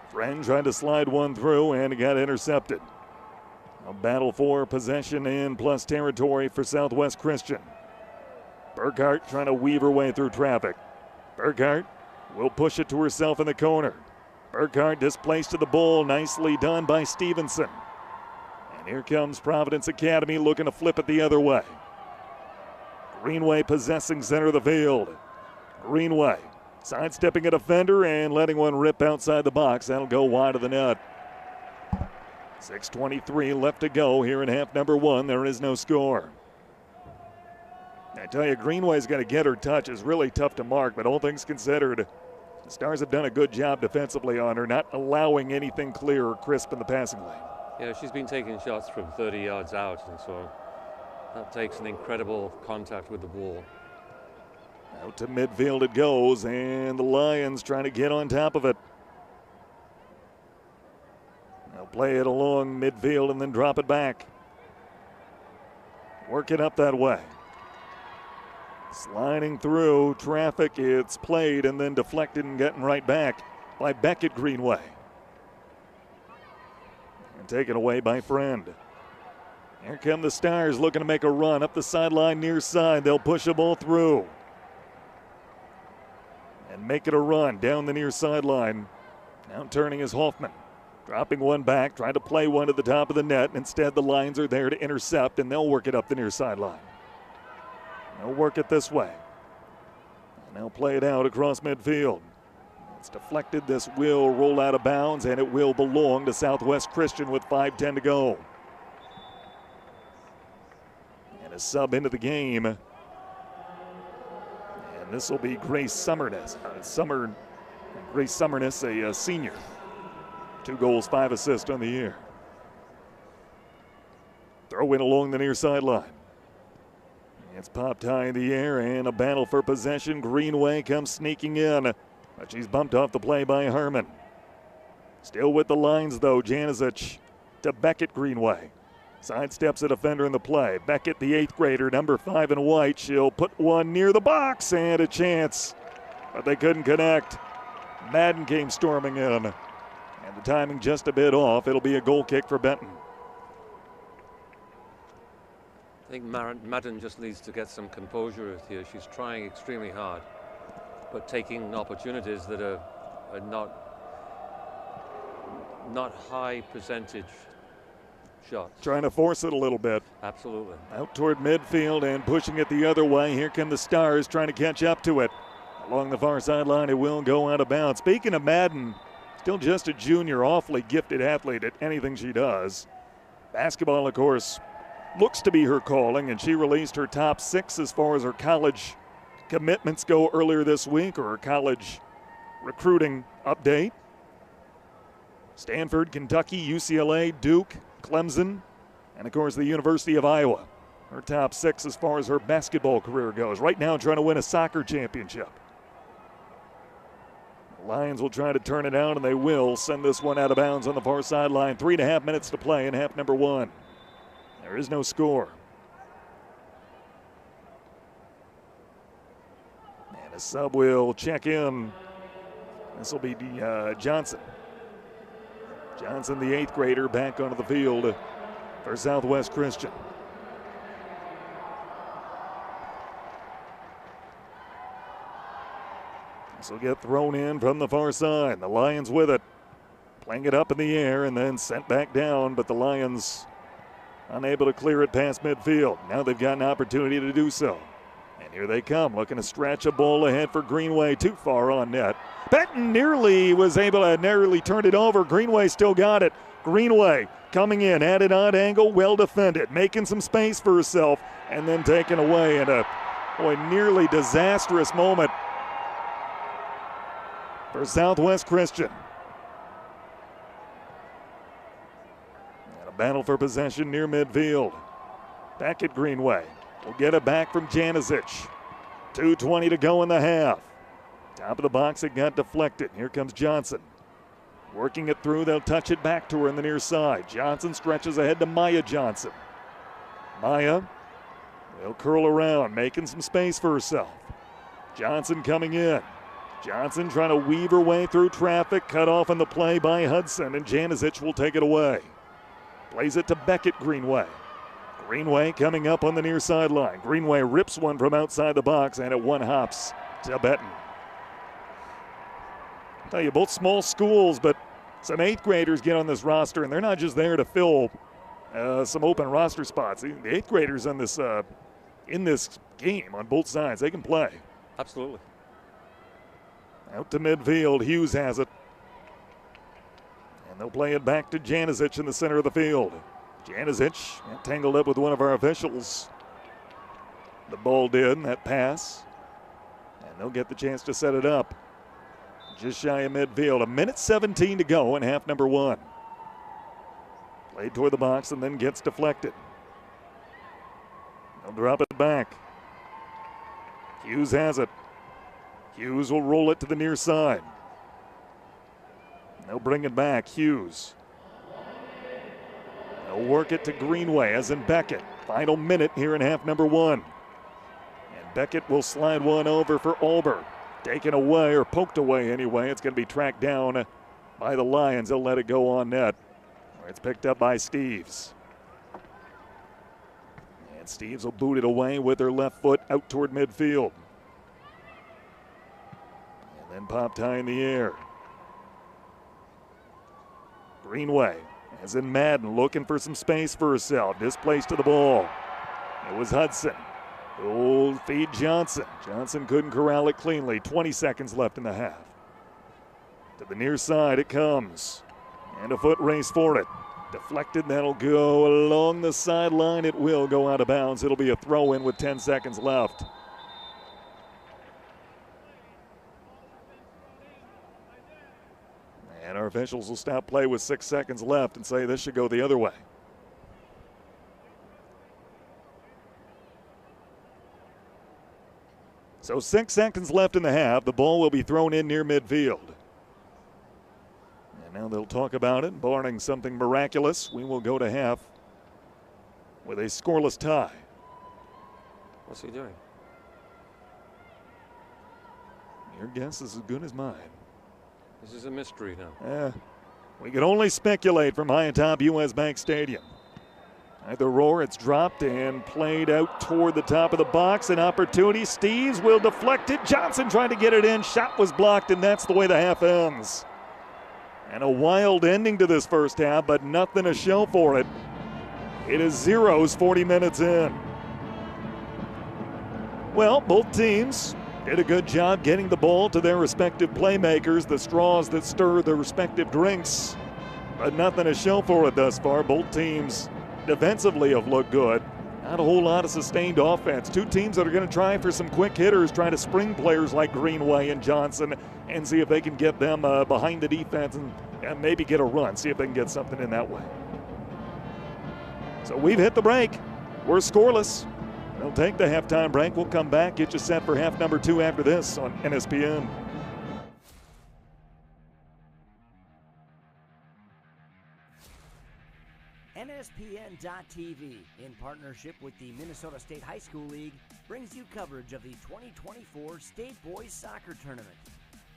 Friend tried to slide one through, and it got intercepted. A battle for possession and plus territory for Southwest Christian. Burkhart trying to weave her way through traffic. Burkhart will push it to herself in the corner. Burkhart displaced to the ball. Nicely done by Stevenson. And here comes Providence Academy looking to flip it the other way. Greenway possessing center of the field. Greenway sidestepping a defender and letting one rip outside the box. That'll go wide of the net. 6:23 left to go here in half number one. There is no score. I tell you, Greenway's got to get her touch. It's really tough to mark, but all things considered, the Stars have done a good job defensively on her, not allowing anything clear or crisp in the passing lane. Yeah, she's been taking shots from 30 yards out, and so that takes an incredible contact with the ball. Out to midfield it goes, and the Lions trying to get on top of it. They'll play it along midfield and then drop it back. Work it up that way. Sliding through traffic, it's played and then deflected and getting right back by Beckett Greenway. And taken away by Friend. Here come the Stars looking to make a run up the sideline near side. They'll push the ball through. And make it a run down the near sideline. Now turning is Hoffman. Dropping one back, trying to play one to the top of the net. Instead, the Lions are there to intercept, and they'll work it up the near sideline. They'll work it this way. And they'll play it out across midfield. It's deflected. This will roll out of bounds, and it will belong to Southwest Christian with 5:10 to go. And a sub into the game. And this will be Grace Summerness. Grace Summerness, a senior. 2 goals, 5 assists on the year. Throw in along the near sideline. It's popped high in the air and a battle for possession. Greenway comes sneaking in, but she's bumped off the play by Herman. Still with the lines though, Janicic to Beckett Greenway. Sidesteps a defender in the play. Beckett, the 8th grader, number 5 in white. She'll put one near the box and a chance, but they couldn't connect. Madden came storming in, and the timing just a bit off. It'll be a goal kick for Benton. I think Madden just needs to get some composure here. She's trying extremely hard, but taking opportunities that are not high percentage shots. Trying to force it a little bit. Absolutely. Out toward midfield and pushing it the other way. Here come the Stars trying to catch up to it. Along the far sideline, it will go out of bounds. Speaking of Madden, still just a junior, awfully gifted athlete at anything she does. Basketball, of course, looks to be her calling, and she released her top 6 as far as her college commitments go earlier this week, or her college recruiting update. Stanford, Kentucky, UCLA, Duke, Clemson, and of course the University of Iowa. Her top 6 as far as her basketball career goes. Right now trying to win a soccer championship. The Lions will try to turn it out, and they will send this one out of bounds on the far sideline. 3.5 minutes to play in half number 1. There is no score. And a sub will check in. This will be Johnson. Johnson, the 8th grader, back onto the field for Southwest Christian. This will get thrown in from the far side. The Lions with it. Playing it up in the air and then sent back down, but the Lions unable to clear it past midfield. Now they've got an opportunity to do so. And here they come, looking to stretch a ball ahead for Greenway, too far on net. Benton nearly was able to turn it over. Greenway still got it. Greenway coming in at an odd angle, well defended, making some space for herself, and then taken away in a nearly disastrous moment for Southwest Christian. And a battle for possession near midfield. Back at Greenway. We'll get it back from Janicic. 2:20 to go in the half. Top of the box, it got deflected. Here comes Johnson. Working it through, they'll touch it back to her in the near side. Johnson stretches ahead to Maya Johnson. Maya will curl around, making some space for herself. Johnson coming in. Johnson trying to weave her way through traffic, cut off on the play by Hudson, and Janicic will take it away. Plays it to Beckett Greenway. Greenway coming up on the near sideline. Greenway rips one from outside the box, and it one hops to Benton. I'll tell you, both small schools, but some 8th graders get on this roster, and they're not just there to fill some open roster spots. The 8th graders on this in this game on both sides, they can play. Absolutely. Out to midfield, Hughes has it. And they'll play it back to Janicic in the center of the field. Janicic tangled up with one of our officials. The ball did, that pass. And they'll get the chance to set it up. Just shy of midfield. 1:17 to go in half number 1. Played toward the box and then gets deflected. They'll drop it back. Hughes has it. Hughes will roll it to the near side. They'll bring it back. Hughes. They'll work it to Greenway, as in Beckett. Final minute here in half number 1. And Beckett will slide one over for Olber. Taken away, or poked away anyway. It's going to be tracked down by the Lions. They'll let it go on net. It's picked up by Steves. And Steves will boot it away with her left foot out toward midfield. And then popped high in the air. Greenway, as in Madden, looking for some space for herself. Displaced to the ball. It was Hudson. Old feed Johnson. Johnson couldn't corral it cleanly. 20 seconds left in the half. To the near side it comes. And a foot race for it. Deflected, that'll go along the sideline. It will go out of bounds. It'll be a throw in with 10 seconds left. And our officials will stop play with 6 seconds left and say this should go the other way. So 6 seconds left in the half. The ball will be thrown in near midfield. And now they'll talk about it. Barring something miraculous, we will go to half with a scoreless tie. What's he doing? Your guess is as good as mine. This is a mystery now. We can only speculate from high atop US Bank Stadium. At the roar, it's dropped and played out toward the top of the box. An opportunity. Steves will deflect it. Johnson trying to get it in. Shot was blocked, and that's the way the half ends. And a wild ending to this first half, but nothing to show for it. It is zeros 40 minutes in. Well, both teams did a good job getting the ball to their respective playmakers, the straws that stir their respective drinks. But nothing to show for it thus far. Both teams defensively have looked good. Not a whole lot of sustained offense. Two teams that are going to try for some quick hitters, try to spring players like Greenway and Johnson and see if they can get them behind the defense and maybe get a run, see if they can get something in that way. So we've hit the break. We're scoreless. We'll take the halftime break. We'll come back, get you set for half number 2 after this on NSPN. NSPN.TV, in partnership with the Minnesota State High School League, brings you coverage of the 2024 State Boys Soccer Tournament.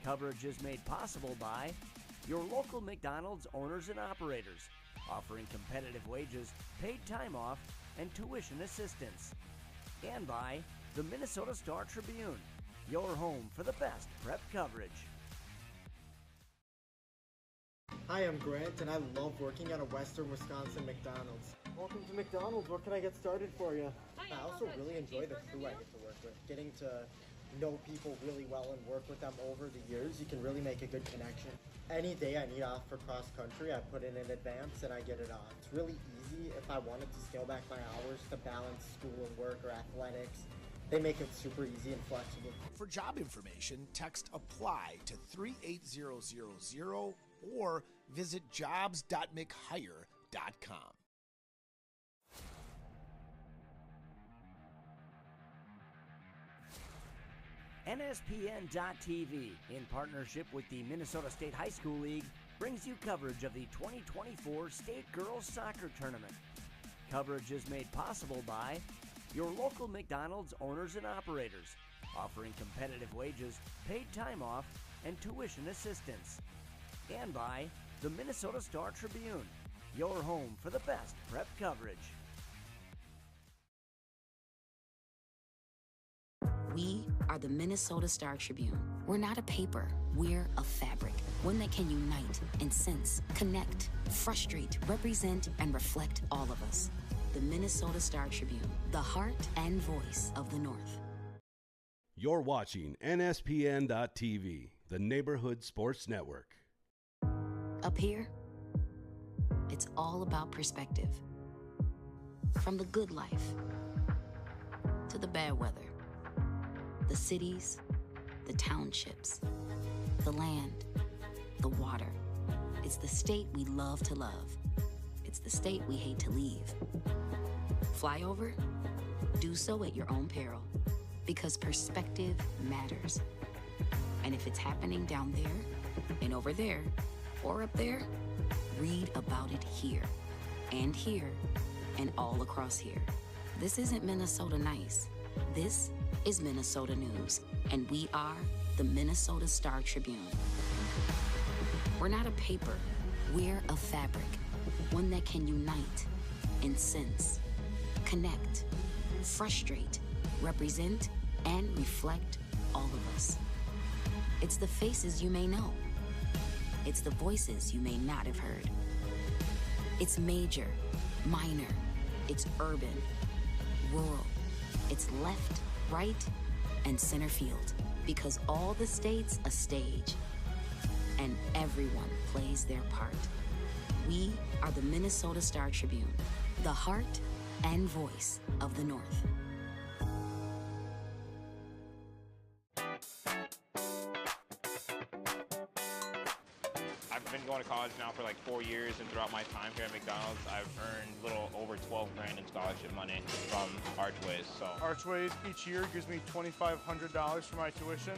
Coverage is made possible by your local McDonald's owners and operators, offering competitive wages, paid time off, and tuition assistance. And by the Minnesota Star Tribune, your home for the best prep coverage. Hi, I'm Grant, and I love working at a Western Wisconsin McDonald's. Welcome to McDonald's. What can I get started for you? I also really enjoy the crew I get to work with. Getting to know people really well and work with them over the years, you can really make a good connection. Any day I need off for cross country, I put in advance and I get it off. It's really easy if I wanted to scale back my hours to balance school and work or athletics. They make it super easy and flexible. For job information, text APPLY to 38000 or visit jobs.mchire.com. NSPN.TV, in partnership with the Minnesota State High School League, brings you coverage of the 2024 State Girls Soccer Tournament. Coverage is made possible by your local McDonald's owners and operators, offering competitive wages, paid time off, and tuition assistance. And by the Minnesota Star Tribune, your home for the best prep coverage. We are the Minnesota Star Tribune. We're not a paper, we're a fabric. One that can unite and sense, connect, frustrate, represent, and reflect all of us. The Minnesota Star Tribune, the heart and voice of the North. You're watching NSPN.TV, the Neighborhood Sports Network. Up here, it's all about perspective. From the good life to the bad weather. The cities, the townships, the land, the water. It's the state we love to love. It's the state we hate to leave. Fly over? Do so at your own peril, because perspective matters. And if it's happening down there, and over there, or up there, read about it here, and all across here. This isn't Minnesota nice. This is Minnesota News, and we are the Minnesota Star Tribune. We're not a paper, we're a fabric, one that can unite and sense, connect, frustrate, represent, and reflect all of us. It's the faces you may know. It's the voices you may not have heard. It's major, minor, it's urban, rural, it's left, right, and center field, because all the state's a stage, and everyone plays their part. We are the Minnesota Star Tribune, the heart and voice of the North. I've been going to college now for like 4 years, and throughout my time here at McDonald's, I've earned a little over 12 grand in scholarship money from Archways. So Archways each year gives me $2,500 for my tuition,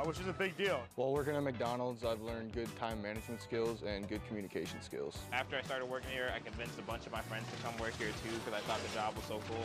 which is a big deal. While working at McDonald's, I've learned good time management skills and good communication skills. after I started working here, I convinced a bunch of my friends to come work here too because I thought the job was so cool.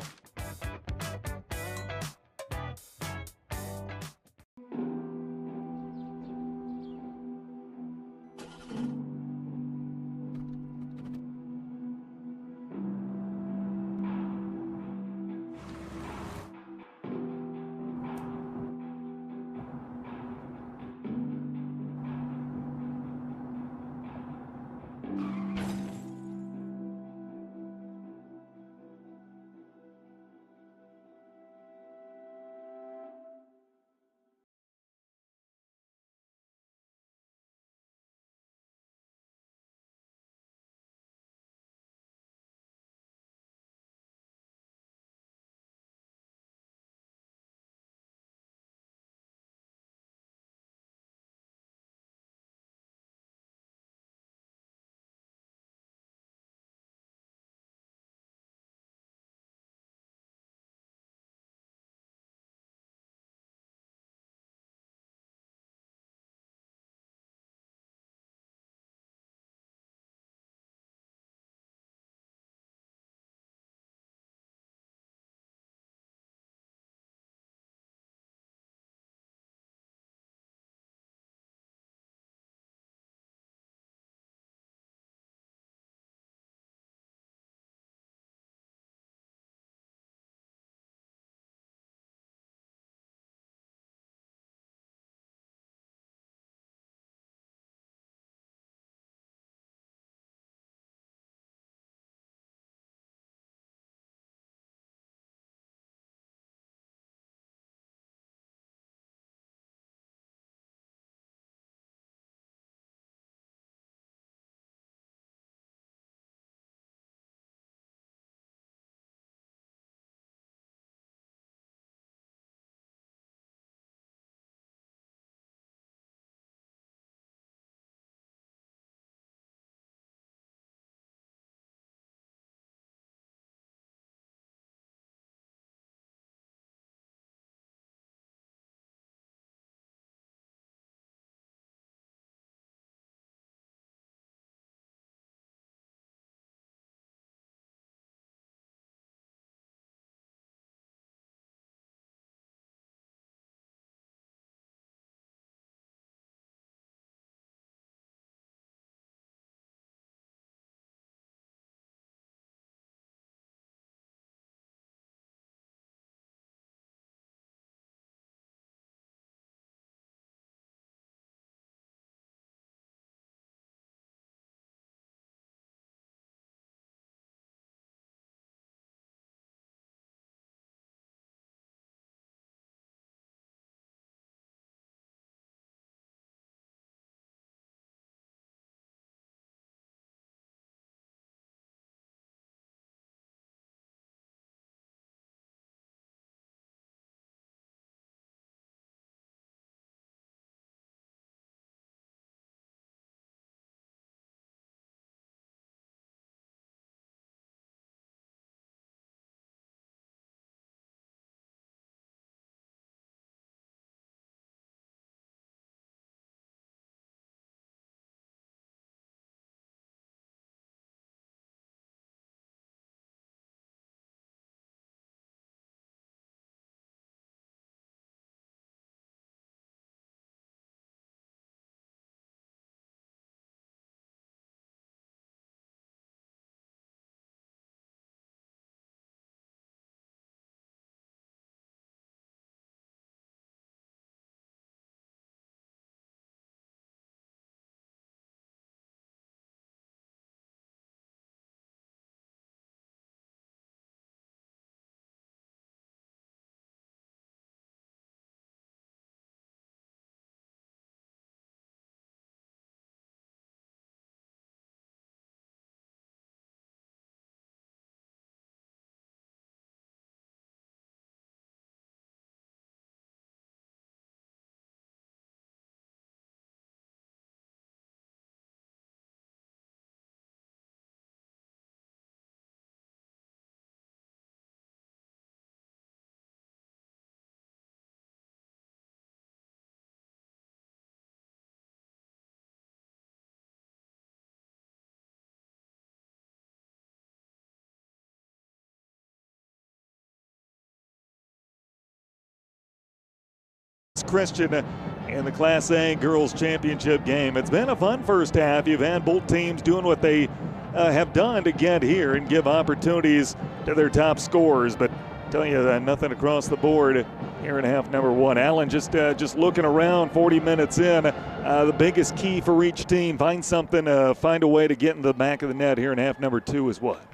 West Christian in the Class A Girls Championship game. It's been a fun first half. You've had both teams doing what they have done to get here and give opportunities to their top scorers, but I tell you, nothing across the board here in half number one. Alan, just looking around 40 minutes in, the biggest key for each team, find something, find a way to get in the back of the net here in half number two is what?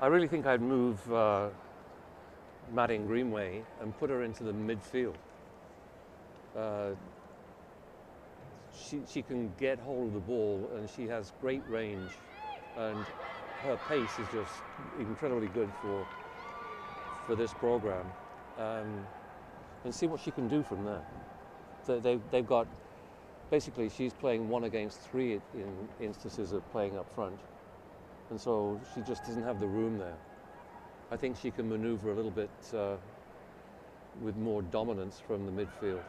I really think I'd move Maddie Greenway and put her into the midfield. She can get hold of the ball and she has great range, and her pace is just incredibly good for this program, and see what she can do from there. So they've got, basically she's playing 1 against 3 in instances of playing up front, and so she just doesn't have the room there. I think she can maneuver a little bit with more dominance from the midfield.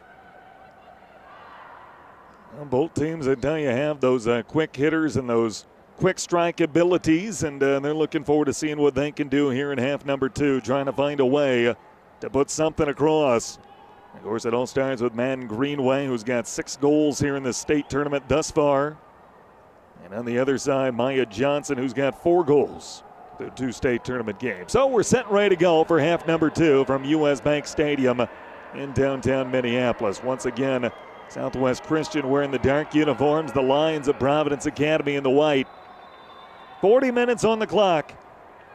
Well, both teams, I tell you, have those quick hitters and those quick strike abilities, and they're looking forward to seeing what they can do here in half number two, trying to find a way to put something across. Of course, it all starts with Madden Greenway, who's got 6 goals here in the state tournament thus far. And on the other side, Maya Johnson, who's got 4 goals through 2 state tournament games. So we're set and ready to go for half number two from US Bank Stadium in downtown Minneapolis. Once again, Southwest Christian wearing the dark uniforms, the Lions of Providence Academy in the white. 40 minutes on the clock,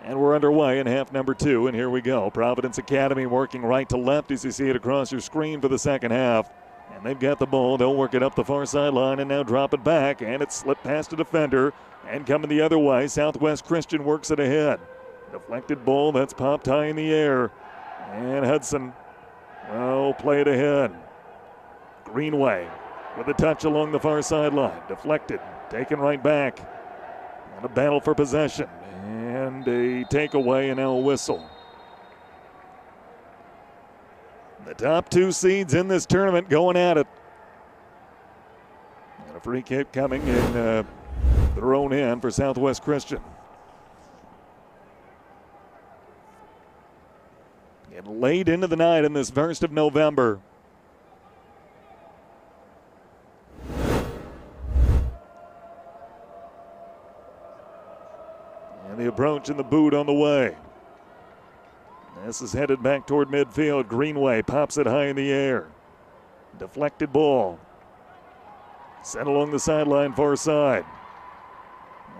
and we're underway in half number two, and here we go. Providence Academy working right to left as you see it across your screen for the second half. And they've got the ball. They'll work it up the far sideline and now drop it back, and it slipped past a defender and coming the other way. Southwest Christian works it ahead. Deflected ball that's popped high in the air, and Hudson will play it ahead. Greenway with a touch along the far sideline. Deflected, taken right back. And a battle for possession. And a takeaway and now a whistle. The top 2 seeds in this tournament going at it. And a free kick coming and thrown in for Southwest Christian. Getting late into the night in this 1st of November. The approach and the boot on the way. This is headed back toward midfield. Greenway pops it high in the air. Deflected ball. Sent along the sideline far side.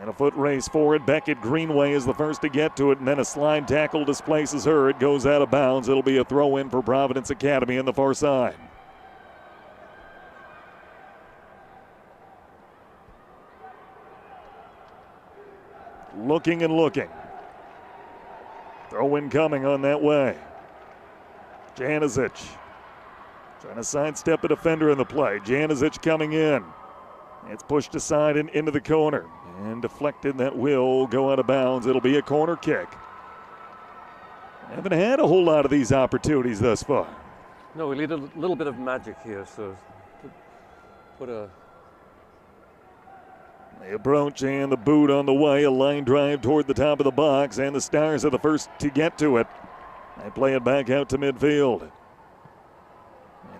And a foot race forward. Beckett Greenway is the first to get to it, and then a slide tackle displaces her. It goes out of bounds. It'll be a throw in for Providence Academy on the far side. Looking and looking. Throw in coming on that way. Janizic trying to sidestep a defender in the play. Janizic coming in. It's pushed aside and into the corner. And deflected, that will go out of bounds. It'll be a corner kick. Haven't had a whole lot of these opportunities thus far. No, we need a little bit of magic here, so put a... The approach and the boot on the way. A line drive toward the top of the box, and the Stars are the first to get to it. They play it back out to midfield. And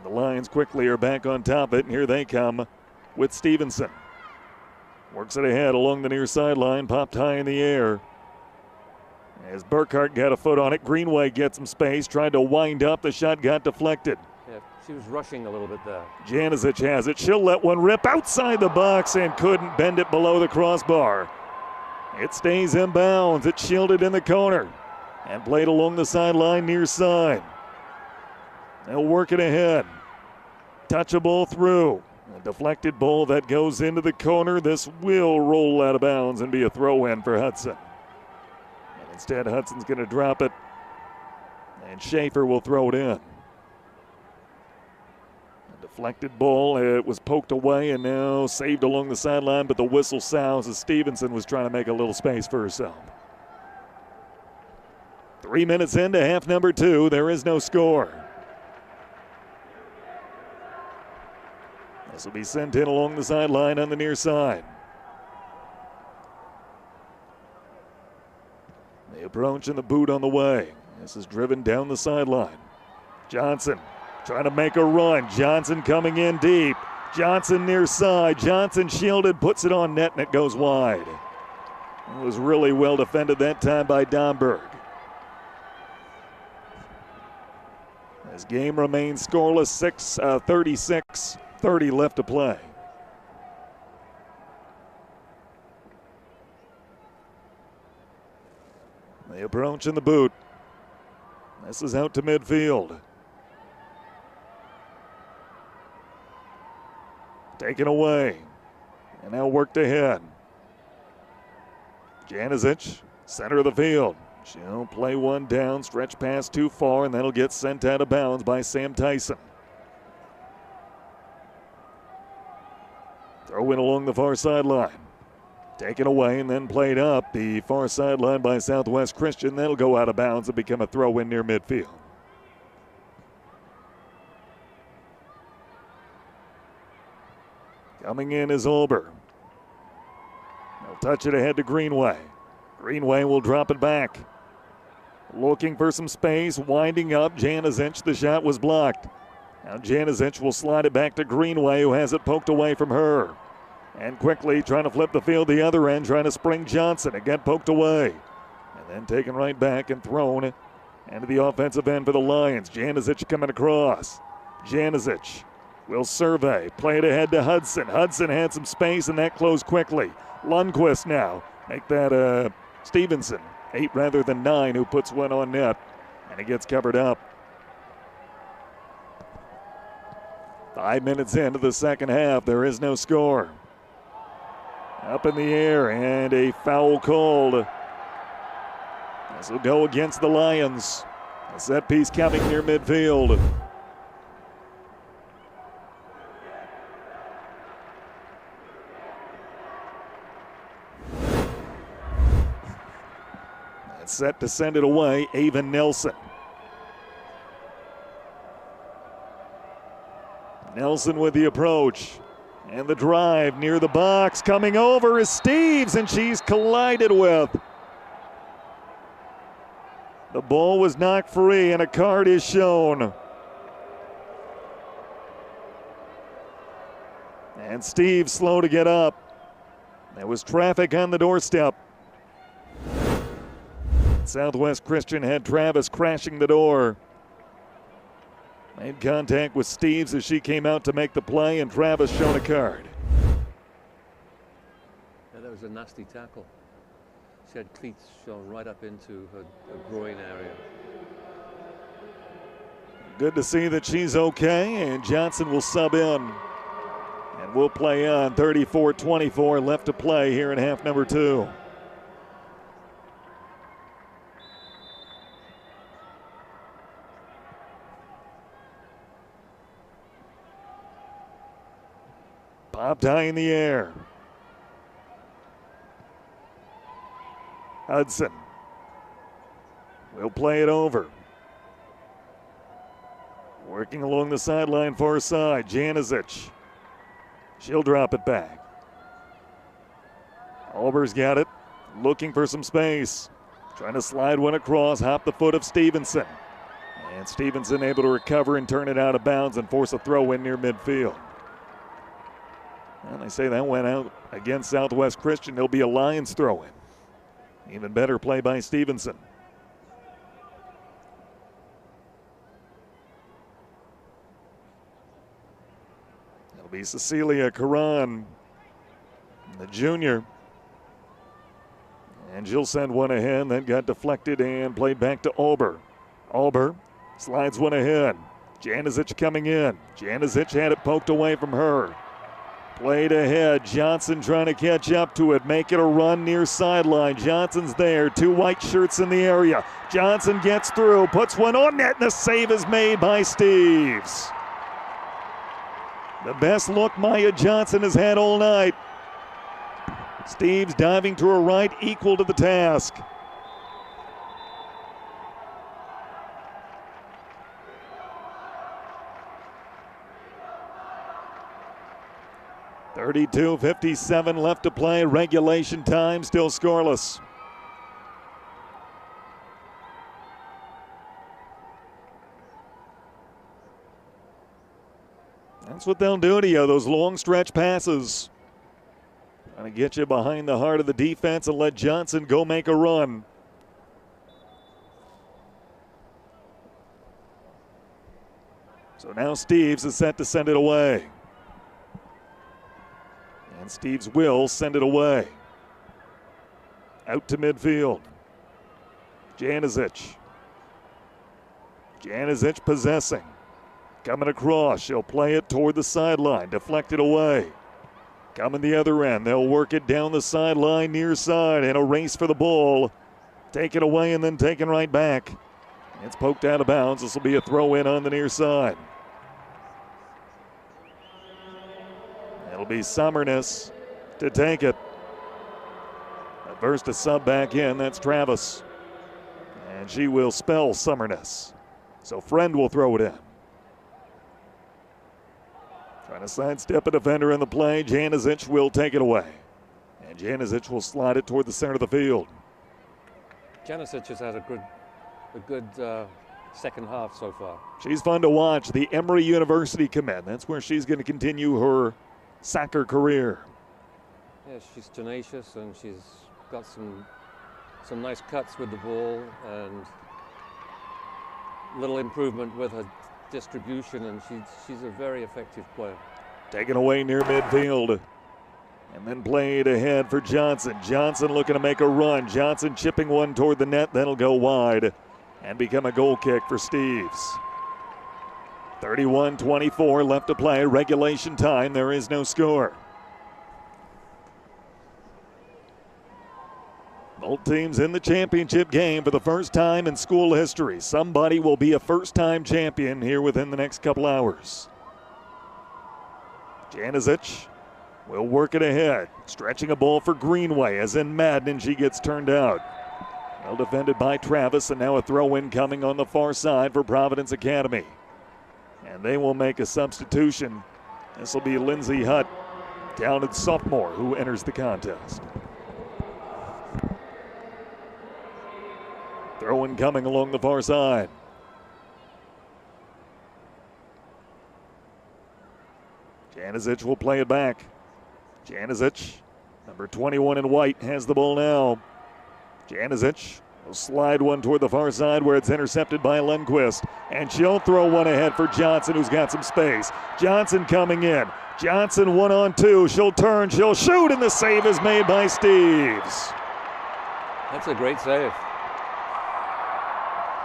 the Lions quickly are back on top of it, and here they come with Stevenson. Works it ahead along the near sideline, popped high in the air. As Burkhart got a foot on it, Greenway gets some space, tried to wind up. The shot got deflected. Yeah, she was rushing a little bit there. Janizic has it. She'll let one rip outside the box and couldn't bend it below the crossbar. It stays in bounds. It's shielded in the corner and played along the sideline near side. They'll work it ahead. Touchable through. A deflected ball that goes into the corner. This will roll out of bounds and be a throw in for Hudson. And instead, Hudson's going to drop it, and Schaefer will throw it in. Deflected ball, it was poked away and now saved along the sideline, but the whistle sounds as Stevenson was trying to make a little space for herself. 3 minutes into half number two, there is no score. This will be sent in along the sideline on the near side. The approach and the boot on the way. This is driven down the sideline. Johnson trying to make a run. Johnson coming in deep. Johnson near side. Johnson shielded, puts it on net, and it goes wide. It was really well defended that time by Domberg. This game remains scoreless, 36-30 left to play. They approach in the boot. This is out to midfield. Taken away. And now worked ahead. Janicic, center of the field. She'll play one down, stretch pass too far, and that'll get sent out of bounds by Sam Tyson. Throw in along the far sideline. Taken away and then played up the far sideline by Southwest Christian. That'll go out of bounds and become a throw in near midfield. Coming in is Olber. They'll touch it ahead to Greenway. Greenway will drop it back. Looking for some space, winding up. Janicic, the shot was blocked. Now Janicic will slide it back to Greenway, who has it poked away from her. And quickly trying to flip the field the other end, trying to spring Johnson. Again poked away. And then taken right back and thrown into the offensive end for the Lions. Janicic coming across. Janicic will survey. Play it ahead to Hudson. Hudson had some space and that closed quickly. Lundqvist now. Make that Stevenson. 8 rather than 9 who puts one on net. And it gets covered up. 5 minutes into the second half. There is no score. Up in the air and a foul called. This will go against the Lions. A set piece coming near midfield. That's set to send it away, Avon Nelson. Nelson with the approach. And the drive near the box. Coming over is Steves, and she's collided with. The ball was knocked free, and a card is shown. And Steves slow to get up. There was traffic on the doorstep. Southwest Christian had Travis crashing the door. Made contact with Steves as she came out to make the play, and Travis shown a card. Yeah, that was a nasty tackle. She had cleats shown right up into her groin area. Good to see that she's okay, and Johnson will sub in. And we'll play on. 34-24 left to play here in half number 2. Popped high in the air. Hudson will play it over. Working along the sideline far side. Janicic. She'll drop it back. Olber's got it. Looking for some space. Trying to slide one across. Hop the foot of Stevenson. And Stevenson able to recover and turn it out of bounds and force a throw in near midfield. And they say that went out against Southwest Christian. There'll be a Lions throw in. Even better play by Stevenson. It'll be Cecilia Caron, the junior. And she'll send one ahead. Then got deflected and played back to Olber. Olber slides one ahead. Janicic coming in. Janicic had it poked away from her. Played ahead. Johnson trying to catch up to it. Make it a run near sideline. Johnson's there. 2 white shirts in the area. Johnson gets through. Puts one on net. And the save is made by Steves. The best look Maya Johnson has had all night. Steves diving to her right, equal to the task. .32:57 left to play. Regulation time, still scoreless. That's what they'll do to you, those long stretch passes. Trying to get you behind the heart of the defense and let Johnson go make a run. So now Steves is set to send it away. And Steves will send it away. Out to midfield. Janicic. Janicic possessing. Coming across, she'll play it toward the sideline, deflected away. Coming the other end, they'll work it down the sideline, near side, and a race for the ball. Taken away and then taken right back. It's poked out of bounds. This will be a throw in on the near side. It'll be Summerness to take it. First to sub back in, that's Travis. And she will spell Summerness. So Friend will throw it in. Trying to sidestep a defender in the play. Janicic will take it away. And Janicic will slide it toward the center of the field. Janicic has had a good second half so far. She's fun to watch. The Emory University commit. That's where she's going to continue her soccer career. Yeah, she's tenacious and she's got some nice cuts with the ball and little improvement with her distribution, and she's a very effective player. Taken away near midfield and then played ahead for Johnson. Johnson looking to make a run. Johnson chipping one toward the net. That'll go wide and become a goal kick for Steves. 31-24 left to play. Regulation time. There is no score. Both teams in the championship game for the first time in school history. Somebody will be a first-time champion here within the next couple hours. Janicic will work it ahead, stretching a ball for Greenway as in Madden, and she gets turned out. Well defended by Travis, and now a throw-in coming on the far side for Providence Academy. And they will make a substitution. This will be Lindsay Hutt, talented sophomore, who enters the contest. Throw-in coming along the far side. Janicic will play it back. Janicic, number 21 in white, has the ball now. Janicic will slide one toward the far side where it's intercepted by Lundquist. And she'll throw one ahead for Johnson, who's got some space. Johnson coming in. Johnson 1-on-2. She'll turn, she'll shoot, and the save is made by Steves. That's a great save.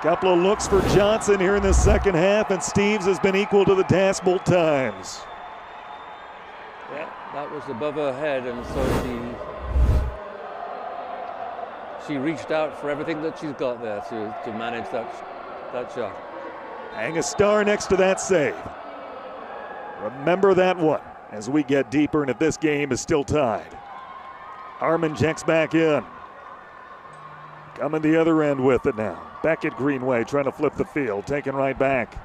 Couple of looks for Johnson here in the second half, and Steves has been equal to the task both times. Yeah, that was above her head, and so she reached out for everything that she's got there to manage that shot. Hang a star next to that save. Remember that one as we get deeper and if this game is still tied. Harmon checks back in. Coming the other end with it now. Beckett Greenway trying to flip the field, taken right back.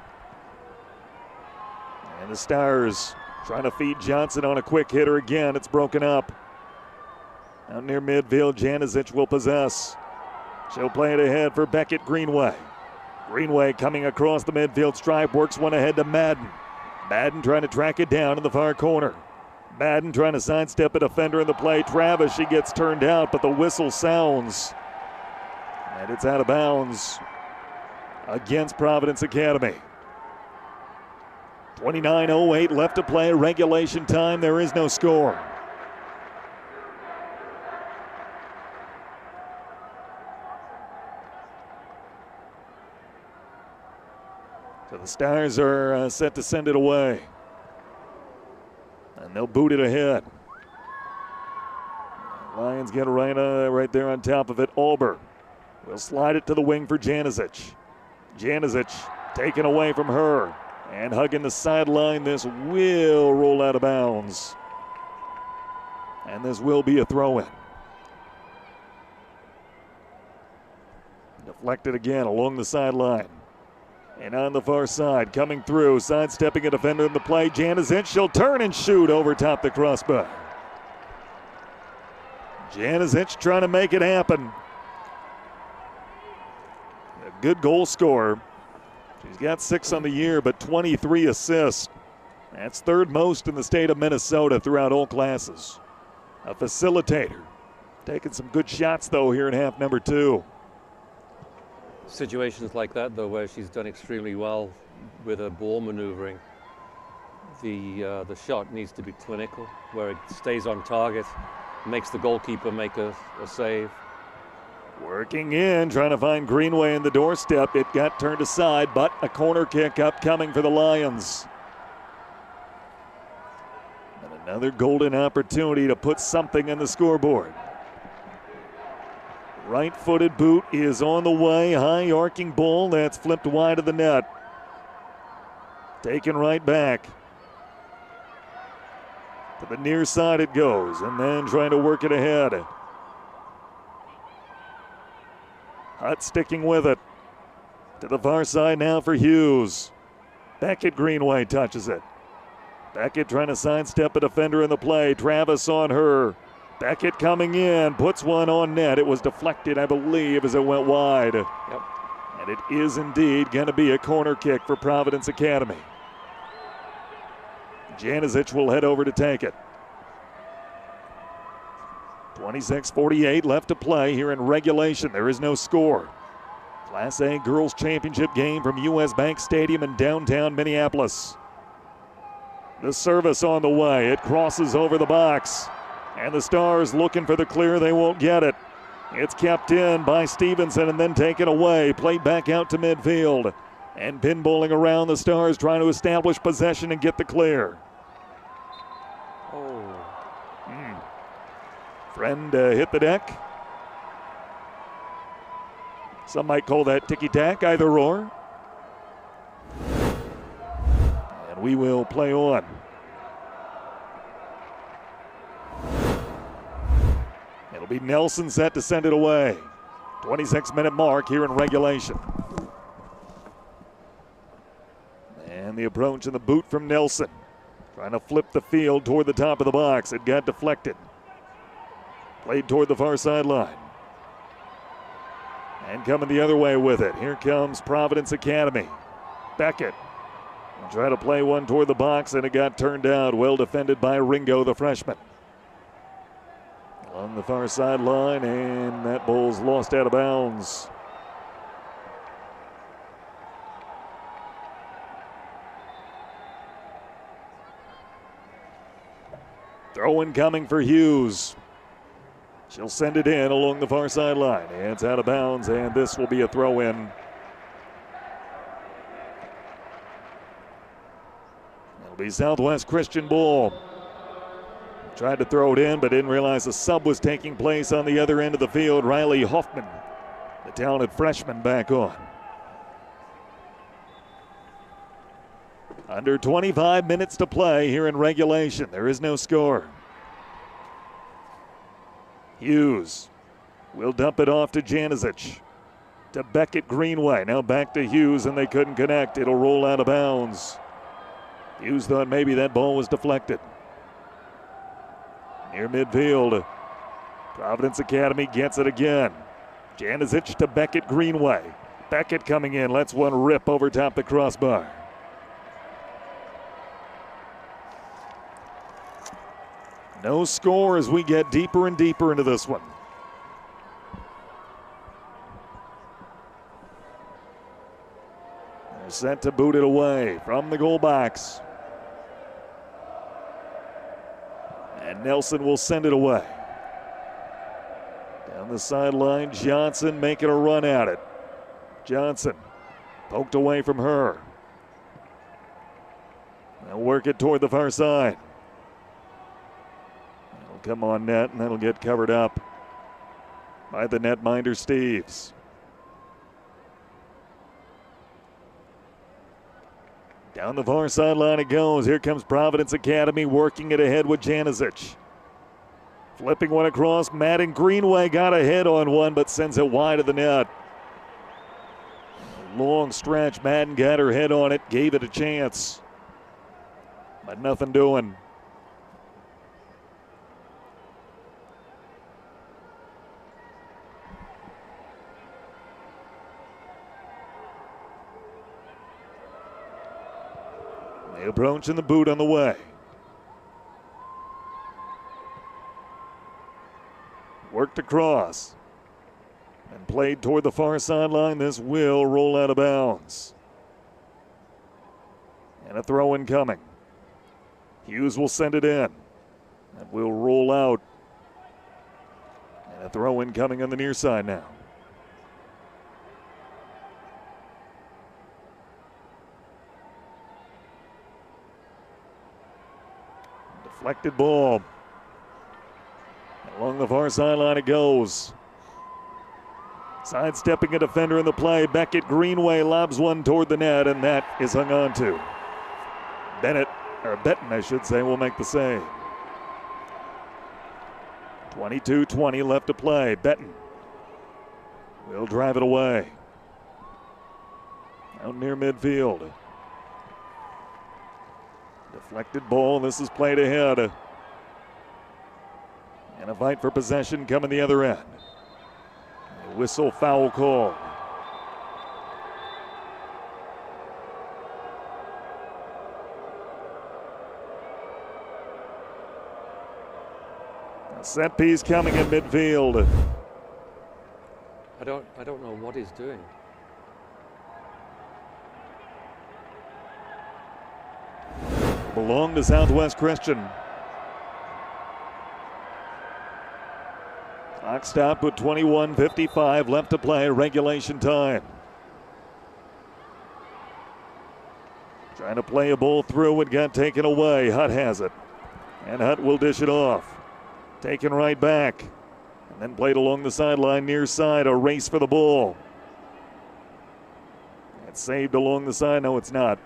And the Stars trying to feed Johnson on a quick hitter again. It's broken up. Out near midfield, Janicic will possess. She'll play it ahead for Beckett Greenway. Greenway coming across the midfield stripe, works one ahead to Madden. Madden trying to track it down in the far corner. Madden trying to sidestep a defender in the play. Travis, she gets turned out, but the whistle sounds. And it's out of bounds against Providence Academy. 29:08 left to play, regulation time. There is no score. So the Stars are set to send it away. And they'll boot it ahead. Lions get right there on top of it. Alber will slide it to the wing for Janicic. Janicic taken away from her. And hugging the sideline, this will roll out of bounds. And this will be a throw-in. Deflected again along the sideline. And on the far side, coming through, sidestepping a defender in the play. Janicic, she'll turn and shoot over top the crossbar. Janicic trying to make it happen. A good goal scorer. She's got 6 on the year, but 23 assists. That's third most in the state of Minnesota throughout all classes. A facilitator. Taking some good shots, though, here in half number 2. Situations like that, though, where she's done extremely well with her ball maneuvering, the shot needs to be clinical, where it stays on target, makes the goalkeeper make a save. Working in, trying to find Greenway in the doorstep. It got turned aside, but a corner kick upcoming for the Lions. And another golden opportunity to put something on the scoreboard. Right-footed boot is on the way. High arcing ball that's flipped wide of the net. Taken right back. To the near side it goes, and then trying to work it ahead. Hutt sticking with it. To the far side now for Hughes. Beckett Greenway touches it. Beckett trying to sidestep a defender in the play. Travis on her. Beckett coming in, puts one on net. It was deflected, I believe, as it went wide. Yep. And it is indeed going to be a corner kick for Providence Academy. Janicic will head over to take it. 26:48 left to play here in regulation. There is no score. Class A Girls Championship game from US Bank Stadium in downtown Minneapolis. The service on the way. It crosses over the box. And the Stars looking for the clear. They won't get it. It's kept in by Stevenson and then taken away. Played back out to midfield. And pinballing around, the Stars trying to establish possession and get the clear. Friend hit the deck. Some might call that ticky-tack, either or. And we will play on. It'll be Nelson set to send it away. 26-minute mark here in regulation. And the approach and the boot from Nelson. Trying to flip the field toward the top of the box. It got deflected. Played toward the far sideline. And coming the other way with it. Here comes Providence Academy. Beckett. Try to play one toward the box, and it got turned out. Well defended by Ringo, the freshman. Along the far sideline, and that ball's lost out of bounds. Throw-in coming for Hughes. She'll send it in along the far sideline. It's out of bounds, and this will be a throw-in. It'll be Southwest Christian ball. Tried to throw it in, but didn't realize a sub was taking place on the other end of the field. Riley Hoffman, the talented freshman, back on. Under 25 minutes to play here in regulation. There is no score. Hughes will dump it off to Janicic. To Beckett Greenway. Now back to Hughes, and they couldn't connect. It'll roll out of bounds. Hughes thought maybe that ball was deflected. Near midfield. Providence Academy gets it again. Janicic to Beckett Greenway. Beckett coming in. Lets one rip over top the crossbar. No score as we get deeper and deeper into this one. They're set to boot it away from the goal box. And Nelson will send it away. Down the sideline, Johnson making a run at it. Johnson poked away from her. They'll work it toward the far side. Come on net, and that'll get covered up by the netminder Steves. Down the far sideline it goes. Here comes Providence Academy working it ahead with Janicic. Flipping one across. Madden Greenway got a hit on one, but sends it wide of the net. Long stretch. Madden got her head on it, gave it a chance, but nothing doing. The approach and the boot on the way. Worked across and played toward the far sideline. This will roll out of bounds. And a throw in coming. Hughes will send it in. And will roll out. And a throw in coming on the near side now. Deflected ball. Along the far sideline it goes. Sidestepping a defender in the play. Beckett Greenway lobs one toward the net, and that is hung on to. Benton, I should say, will make the save. 22-20 left to play. Benton will drive it away. Out near midfield. Deflected ball. This is played ahead. And a fight for possession coming the other end. A whistle foul call. A set piece coming in midfield. I don't know what he's doing. Belong to Southwest Christian. Clock stopped with 21:55 left to play, regulation time. Trying to play a ball through and got taken away. Hutt has it. And Hutt will dish it off. Taken right back. And then played along the sideline near side. A race for the ball. It's saved along the side. No, it's not.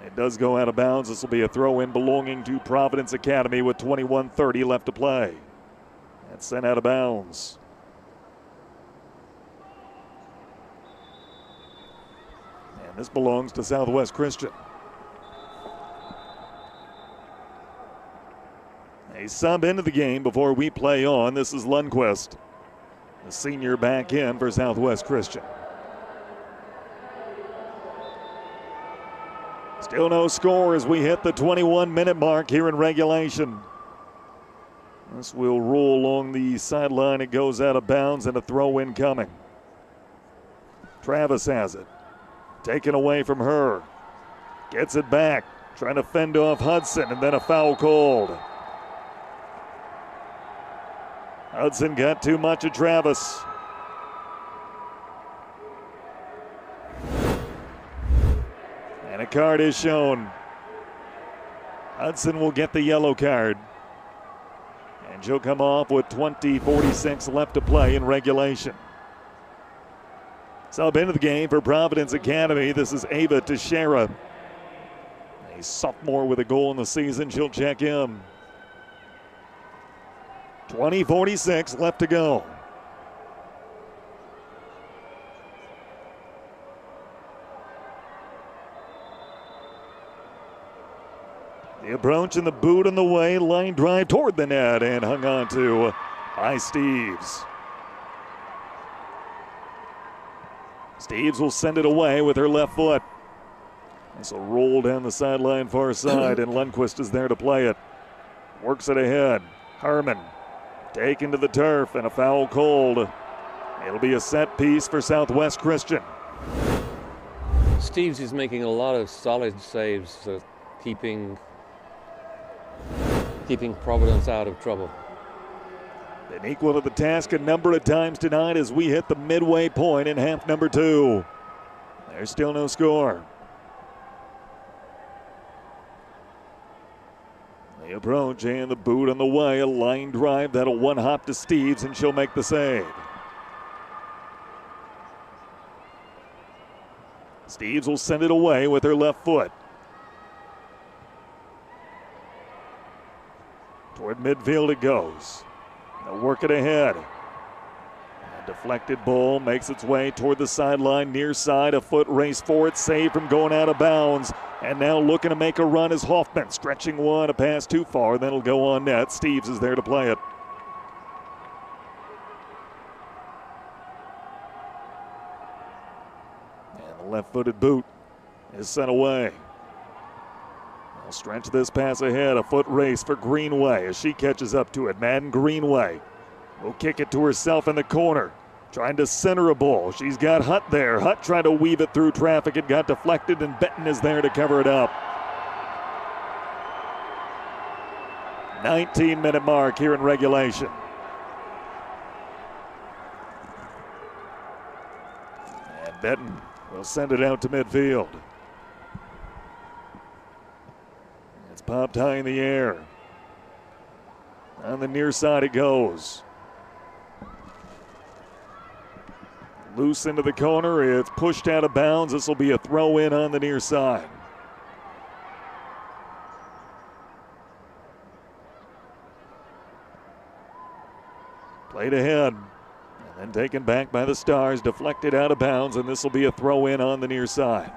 It does go out of bounds. This will be a throw in belonging to Providence Academy with 21:30 left to play. That's sent out of bounds. And this belongs to Southwest Christian. A sub into the game before we play on. This is Lundquist, the senior, back in for Southwest Christian. Still no score as we hit the 21-minute mark here in regulation. This will roll along the sideline. It goes out of bounds and a throw in coming. Travis has it. Taken away from her. Gets it back. Trying to fend off Hudson, and then a foul called. Hudson got too much of Travis. And a card is shown. Hudson will get the yellow card. And she'll come off with 20:46 left to play in regulation. Sub into the game for Providence Academy. This is Ava Teixeira. A sophomore with a goal in the season. She'll check in. 20:46 left to go. The approach and the boot on the way. Line drive toward the net and hung on to by Steves. Steves will send it away with her left foot. This will roll down the sideline far side, and Lundquist is there to play it. Works it ahead. Herman taken to the turf, and a foul called. It'll be a set piece for Southwest Christian. Steves is making a lot of solid saves, keeping Providence out of trouble. Been equal to the task a number of times tonight as we hit the midway point in half number 2. There's still no score. The approach and the boot on the way. A line drive. That'll one hop to Steves, and she'll make the save. Steves will send it away with her left foot. Toward midfield it goes. They'll work it ahead. A deflected ball makes its way toward the sideline near side. A foot race for it. Saved from going out of bounds. And now looking to make a run is Hoffman. Stretching one. A pass too far. Then it'll go on net. Steves is there to play it. And the left-footed boot is sent away. They'll stretch this pass ahead. A foot race for Greenway as she catches up to it. Madden Greenway will kick it to herself in the corner. Trying to center a ball. She's got Hutt there. Hutt trying to weave it through traffic. It got deflected, and Benton is there to cover it up. 19-minute mark here in regulation. And Benton will send it out to midfield. It's popped high in the air. On the near side it goes. Loose into the corner. It's pushed out of bounds. This will be a throw in on the near side. Played ahead and then taken back by the Stars. Deflected out of bounds, and this will be a throw in on the near side.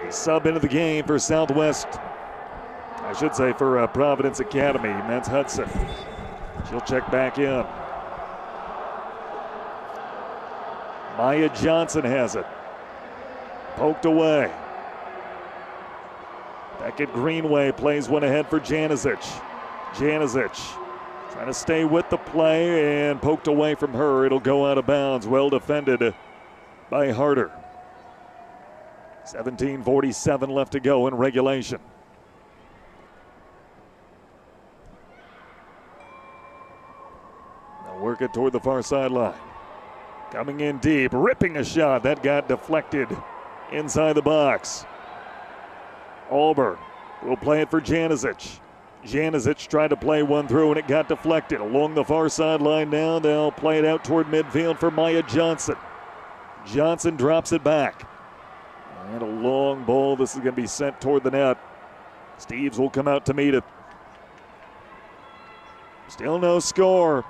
A sub into the game for Southwest. I should say for Providence Academy. That's Hudson. She'll check back in. Maya Johnson has it. Poked away. Beckett Greenway plays one ahead for Janicic. Janicic trying to stay with the play and poked away from her. It'll go out of bounds. Well defended by Harder. 17:47 left to go in regulation. Work it toward the far sideline. Coming in deep, ripping a shot. That got deflected inside the box. Auburn will play it for Janicic. Janicic tried to play one through and it got deflected. Along the far sideline now, they'll play it out toward midfield for Maya Johnson. Johnson drops it back. And a long ball. This is going to be sent toward the net. Steves will come out to meet it. Still no score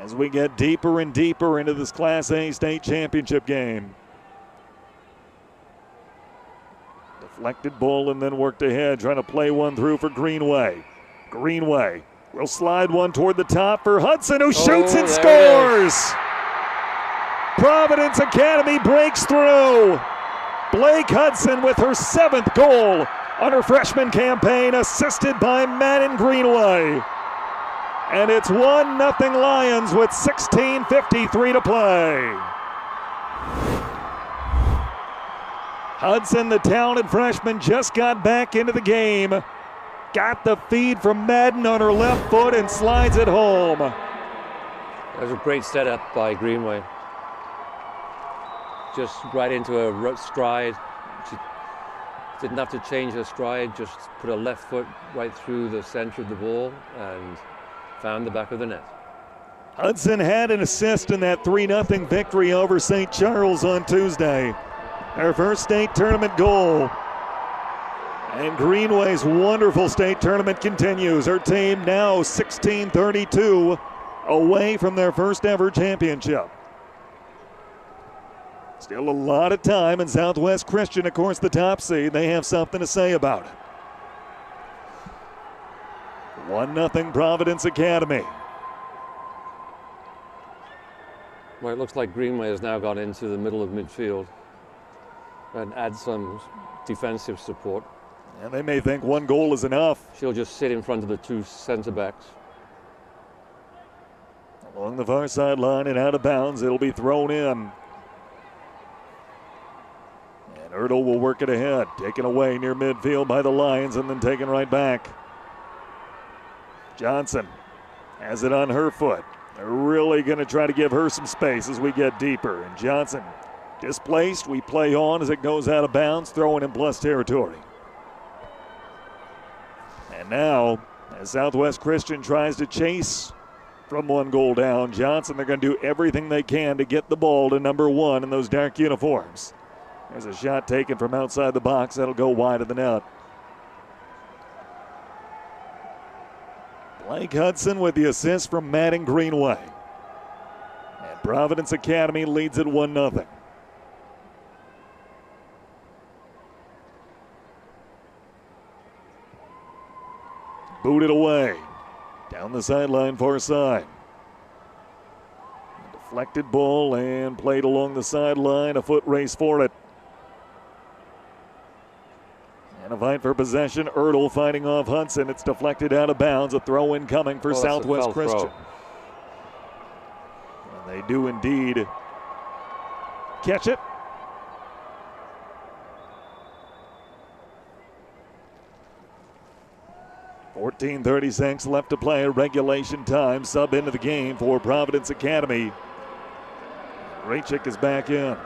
as we get deeper and deeper into this Class A state championship game. Deflected ball and then worked ahead, trying to play one through for Greenway. Greenway will slide one toward the top for Hudson, who shoots and scores. Providence Academy breaks through. Blake Hudson with her 7th goal on her freshman campaign, assisted by Madden Greenway. And it's 1-0 Lions with 16:53 to play. Hudson, the talented freshman, just got back into the game. Got the feed from Madden on her left foot and slides it home. That was a great setup by Greenway. Just right into her stride. She didn't have to change her stride, just put her left foot right through the center of the ball and found the back of the net. Hudson had an assist in that 3-0 victory over St. Charles on Tuesday. Her first state tournament goal. And Greenway's wonderful state tournament continues. Her team now 16-32 away from their first ever championship. Still a lot of time, and Southwest Christian, of course, the top seed. They have something to say about it. 1-0 Providence Academy. Well, it looks like Greenway has now gone into the middle of midfield and add some defensive support. And they may think one goal is enough. She'll just sit in front of the two center backs. Along the far sideline and out of bounds, it'll be thrown in. And Ertl will work it ahead, taken away near midfield by the Lions and then taken right back. Johnson has it on her foot. They're really going to try to give her some space as we get deeper. And Johnson displaced. We play on as it goes out of bounds, throwing in plus territory. And now, as Southwest Christian tries to chase from 1 goal down, Johnson, they're going to do everything they can to get the ball to number 1 in those dark uniforms. There's a shot taken from outside the box. That'll go wide of the net. Blake Hudson with the assist from Madden Greenway. And Providence Academy leads it 1-0. Booted away. Down the sideline, far side. A deflected ball and played along the sideline. A foot race for it. And a fight for possession. Ertl fighting off Hudson. It's deflected out of bounds. A throw in coming for Southwest Christian. And they do indeed catch it. .36 left to play, regulation time. Sub into the game for Providence Academy. Rachik is back in.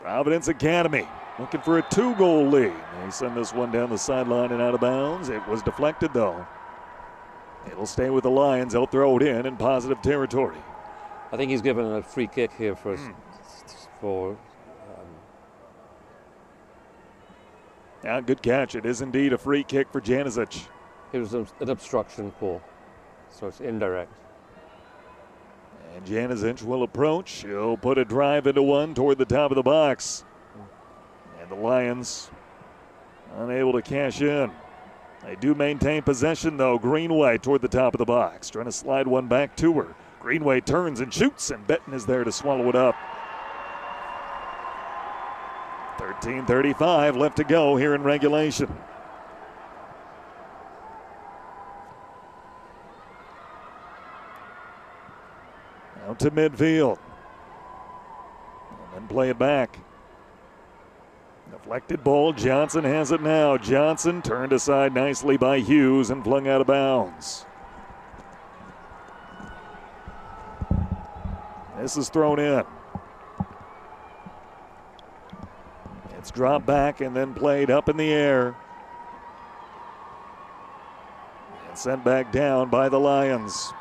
Providence Academy looking for a 2-goal lead. They send this one down the sideline and out of bounds. It was deflected though. It'll stay with the Lions. They'll throw it in positive territory. I think he's given a free kick here for Yeah, good catch. It is indeed a free kick for Janicic. It was an obstruction call, so it's indirect. And Janicic will approach. He'll put a drive into one toward the top of the box. And the Lions unable to cash in. They do maintain possession though. Greenway toward the top of the box. Trying to slide one back to her. Greenway turns and shoots, and Benton is there to swallow it up. 13:35 left to go here in regulation. Out to midfield. And then play it back. Deflected ball. Johnson has it now. Johnson turned aside nicely by Hughes and flung out of bounds. This is thrown in. It's dropped back and then played up in the air. And sent back down by the Lions.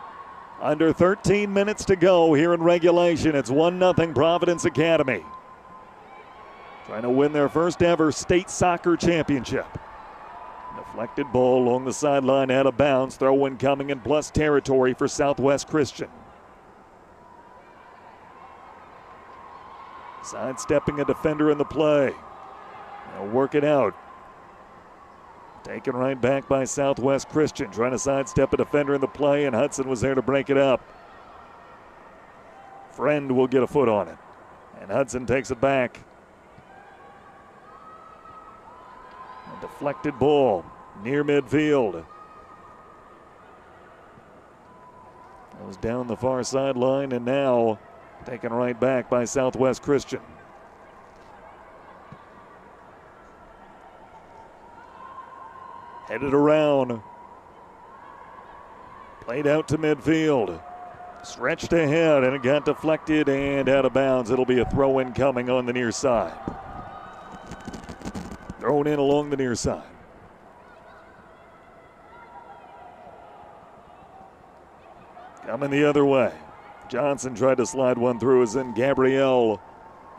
Under 13 minutes to go here in regulation. It's 1-0 Providence Academy. Trying to win their first ever state soccer championship. Deflected ball along the sideline out of bounds. Throw in coming in plus territory for Southwest Christian. Sidestepping a defender in the play. They'll work it out. Taken right back by Southwest Christian. Trying to sidestep a defender in the play, and Hudson was there to break it up. Friend will get a foot on it. And Hudson takes it back. A deflected ball near midfield. Goes down the far sideline, and now taken right back by Southwest Christian. Headed around. Played out to midfield. Stretched ahead, and it got deflected and out of bounds. It'll be a throw-in coming on the near side. Thrown in along the near side. Coming the other way. Johnson tried to slide one through, as in Gabrielle.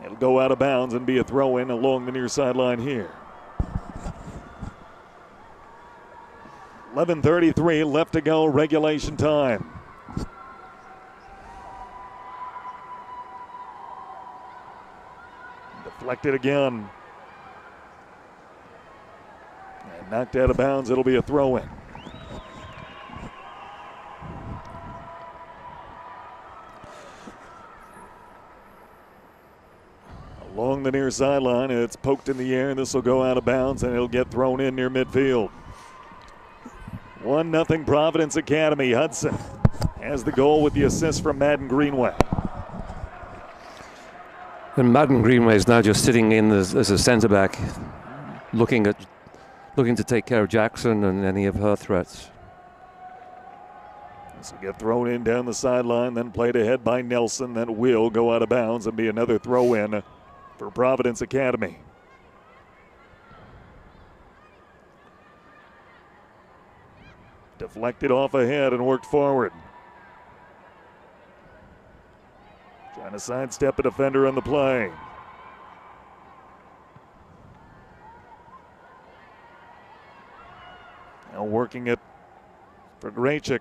It'll go out of bounds and be a throw-in along the near sideline here. 11:33 left to go, regulation time. Deflected again. And knocked out of bounds, it'll be a throw-in. Along the near sideline, it's poked in the air, and this will go out of bounds, and it'll get thrown in near midfield. 1-0 Providence Academy. Hudson has the goal with the assist from Madden Greenway. And Madden Greenway is now just sitting in as a centre back, looking to take care of Jackson and any of her threats. This will get thrown in down the sideline, then played ahead by Nelson. That will go out of bounds and be another throw in for Providence Academy. Deflected off ahead and worked forward. Trying to sidestep a defender on the play. Now working it for Grachik.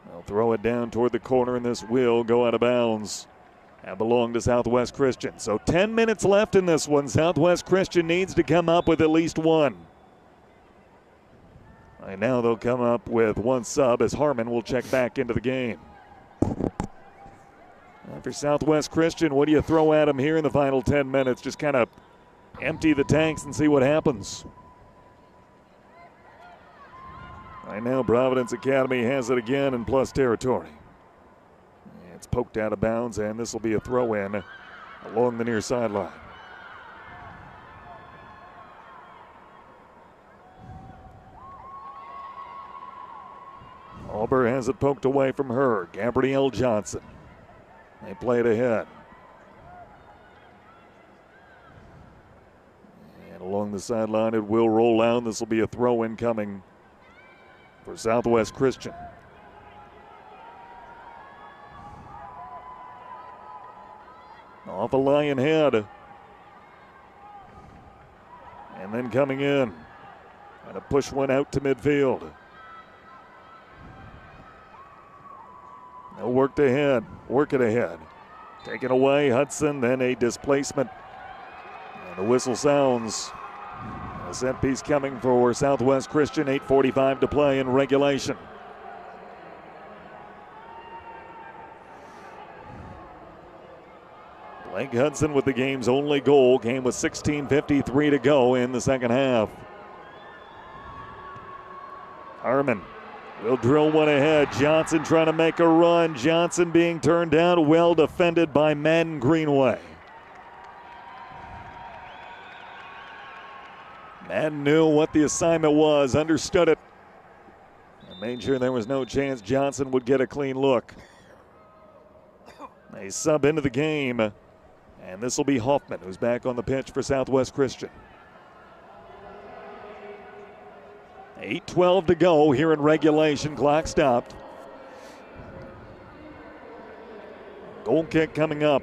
They'll throw it down toward the corner, and this will go out of bounds. That belonged to Southwest Christian. So 10 minutes left in this one. Southwest Christian needs to come up with at least one. And now they'll come up with one sub, as Harmon will check back into the game. For Southwest Christian, what do you throw at them here in the final 10 minutes? Just kind of empty the tanks and see what happens. Right now, Providence Academy has it again in plus territory. It's poked out of bounds, and this will be a throw-in along the near sideline. Auburn has it poked away from her. Gabrielle Johnson. They play it ahead. And along the sideline, it will roll out. This will be a throw-in coming for Southwest Christian. Off a Lion head. And then coming in. And a push one out to midfield. No work ahead. Work it ahead. Taken away, Hudson, then a displacement. And the whistle sounds. A set piece coming for Southwest Christian, 8:45 to play in regulation. Blake Hudson with the game's only goal. Game with 16:53 to go in the second half. Harmon will drill one ahead. Johnson trying to make a run. Johnson being turned down. Well defended by Madden Greenway. Madden knew what the assignment was, understood it, and made sure there was no chance Johnson would get a clean look. They sub into the game, and this will be Hoffman, who's back on the pitch for Southwest Christian. 8:12 to go here in regulation. Clock stopped. Goal kick coming up.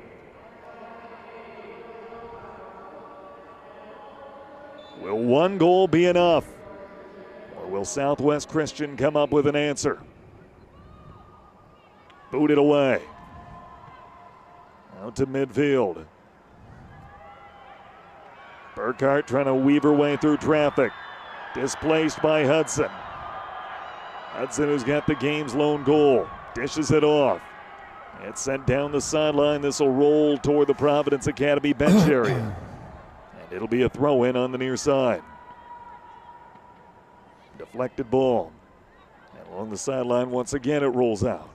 Will one goal be enough? Or will Southwest Christian come up with an answer? Booted away. Out to midfield. Burkhart trying to weave her way through traffic. Displaced by Hudson. Hudson, who's got the game's lone goal, dishes it off. It's sent down the sideline. This will roll toward the Providence Academy bench area. And it'll be a throw-in on the near side. Deflected ball. And along the sideline, once again, it rolls out.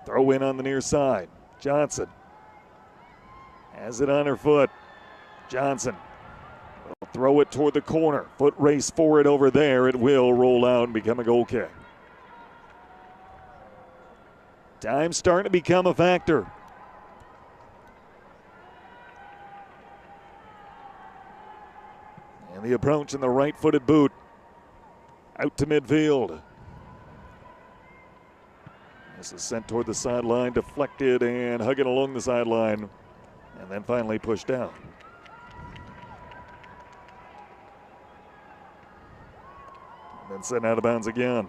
Throw in on the near side. Johnson has it on her foot. Johnson will throw it toward the corner. Foot race for it over there. It will roll out and become a goal kick. Time's starting to become a factor. And the approach in the right-footed boot. Out to midfield. This is sent toward the sideline, deflected, and hugging along the sideline. And then finally pushed down. And then sent out of bounds again.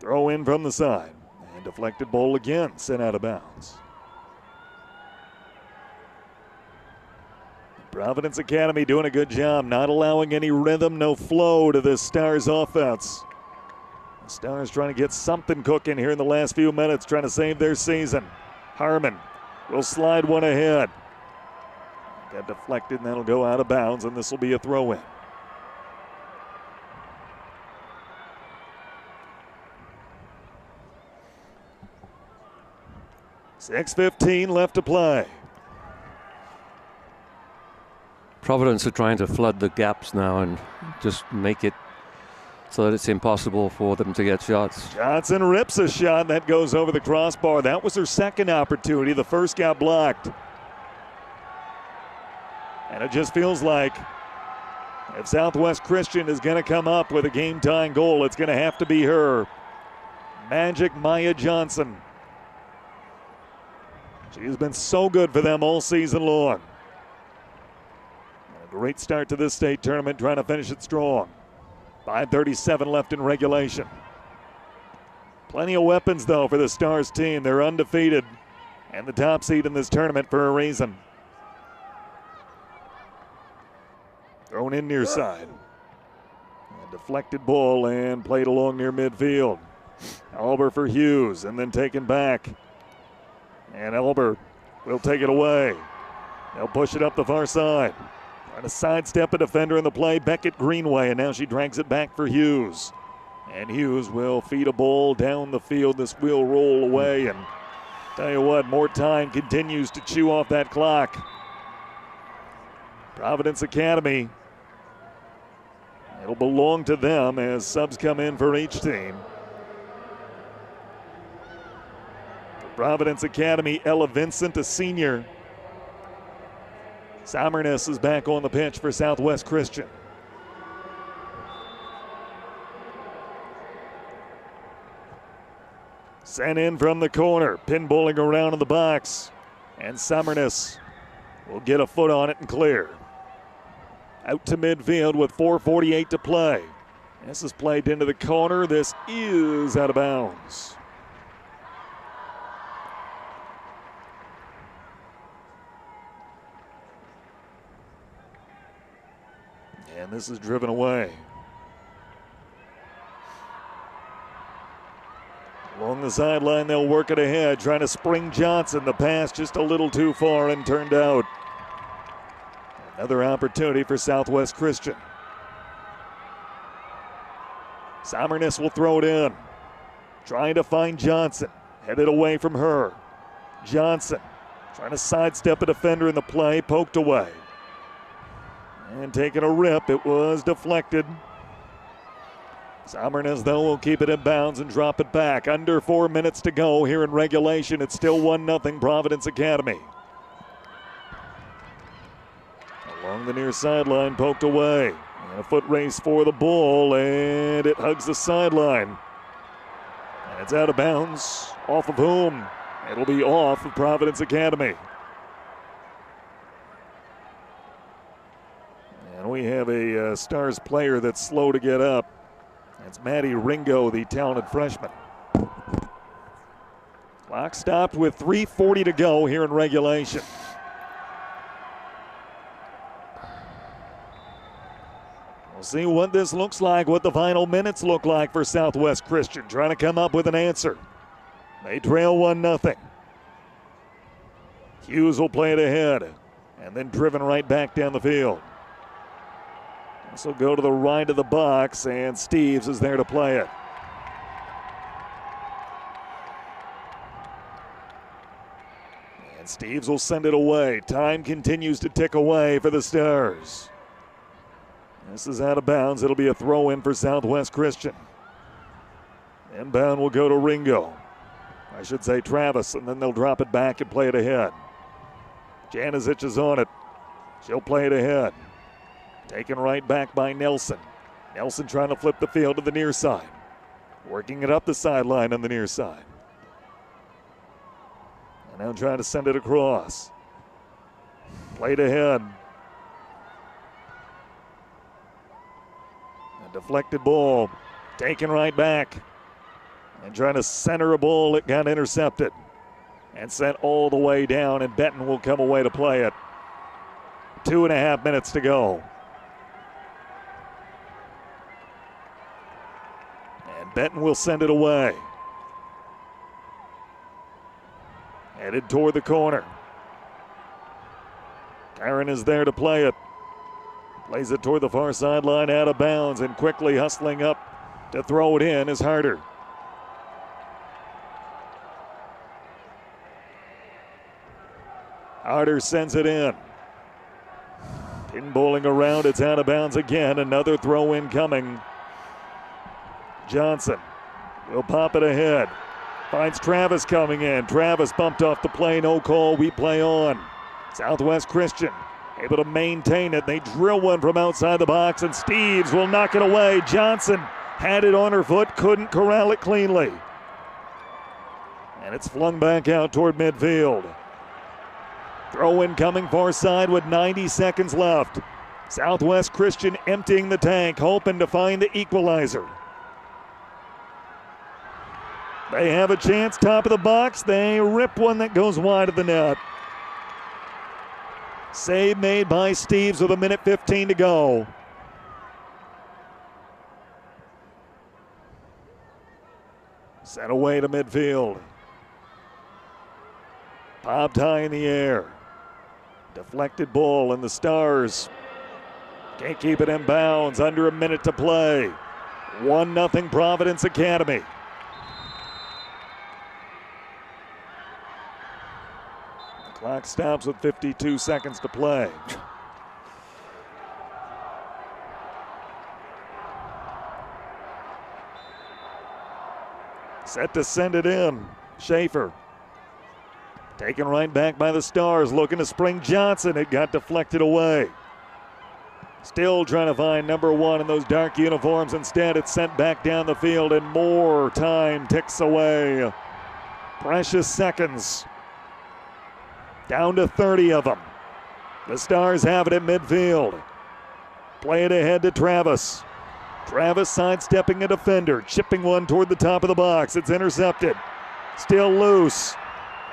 Throw in from the side. And deflected ball again, sent out of bounds. Providence Academy doing a good job, not allowing any rhythm, no flow to this Stars offense. The Stars trying to get something cooking here in the last few minutes, trying to save their season. Harmon will slide one ahead. Got deflected, and that'll go out of bounds, and this will be a throw-in. .6:15 left to play. Providence are trying to flood the gaps now and just make it so that it's impossible for them to get shots. Johnson rips a shot that goes over the crossbar. That was her second opportunity. The first got blocked. And it just feels like if Southwest Christian is going to come up with a game-tying goal, it's going to have to be her. Magic Maya Johnson. She has been so good for them all season long. A great start to this state tournament, trying to finish it strong. 5:37 left in regulation. Plenty of weapons, though, for the Stars team. They're undefeated and the top seed in this tournament for a reason. Thrown in near side. A deflected ball and played along near midfield. Alber for Hughes and then taken back. And Alber will take it away. They'll push it up the far side. Trying to sidestep a defender in the play, Beckett Greenway, and now she drags it back for Hughes. And Hughes will feed a ball down the field. This will roll away, and tell you what, more time continues to chew off that clock. Providence Academy, it'll belong to them as subs come in for each team. For Providence Academy, Ella Vincent, a senior. Somerness is back on the pitch for Southwest Christian. Sent in from the corner, pinballing around in the box, and Somerness will get a foot on it and clear. Out to midfield with 4:48 to play. This is played into the corner. This is out of bounds. And this is driven away. Along the sideline, they'll work it ahead, trying to spring Johnson. The pass just a little too far and turned out. Another opportunity for Southwest Christian. Somerness will throw it in. Trying to find Johnson. Headed away from her. Johnson trying to sidestep a defender in the play, poked away. And taking a rip, it was deflected. Somerness, though, will keep it in bounds and drop it back. Under 4 minutes to go here in regulation. It's still 1-0 Providence Academy. Along the near sideline, poked away. And a foot race for the ball, and it hugs the sideline. And it's out of bounds. Off of whom? It'll be off of Providence Academy. And we have a Stars player that's slow to get up. It's Maddie Ringo, the talented freshman. Clock stopped with 3:40 to go here in regulation. We'll see what this looks like, what the final minutes look like for Southwest Christian. Trying to come up with an answer. They trail 1-0. Hughes will play it ahead and then driven right back down the field. This will go to the right of the box, and Steves is there to play it. And Steves will send it away. Time continues to tick away for the Stars. This is out of bounds. It'll be a throw in for Southwest Christian. Inbound will go to Ringo. I should say Travis, and then they'll drop it back and play it ahead. Janicic is on it. She'll play it ahead. Taken right back by Nelson. Nelson trying to flip the field to the near side. Working it up the sideline on the near side. And now trying to send it across. Played ahead. A deflected ball. Taken right back. And trying to center a ball. It got intercepted. And sent all the way down. And Benton will come away to play it. 2.5 minutes to go. Benton will send it away. Headed toward the corner. Karen is there to play it. Plays it toward the far sideline, out of bounds, and quickly hustling up to throw it in is Harder. Harder sends it in. Pinballing around, it's out of bounds again. Another throw in coming. Johnson will pop it ahead. Finds Travis coming in. Travis bumped off the play, no call. We play on. Southwest Christian able to maintain it. They drill one from outside the box, and Steves will knock it away. Johnson had it on her foot, couldn't corral it cleanly. And it's flung back out toward midfield. Throw in coming far side with 90 seconds left. Southwest Christian emptying the tank, hoping to find the equalizer. They have a chance, top of the box. They rip one that goes wide of the net. Save made by Steves with 1:15 to go. Sent away to midfield. Popped high in the air. Deflected ball, and the Stars can't keep it in bounds. Under a minute to play. 1-0 Providence Academy. The clock stops with 52 seconds to play. Set to send it in. Schaefer. Taken right back by the Stars, looking to spring Johnson. It got deflected away. Still trying to find number 1 in those dark uniforms. Instead, it's sent back down the field, and more time ticks away. Precious seconds. Down to 30 of them. The Stars have it at midfield. Play it ahead to Travis. Travis sidestepping a defender, chipping one toward the top of the box. It's intercepted. Still loose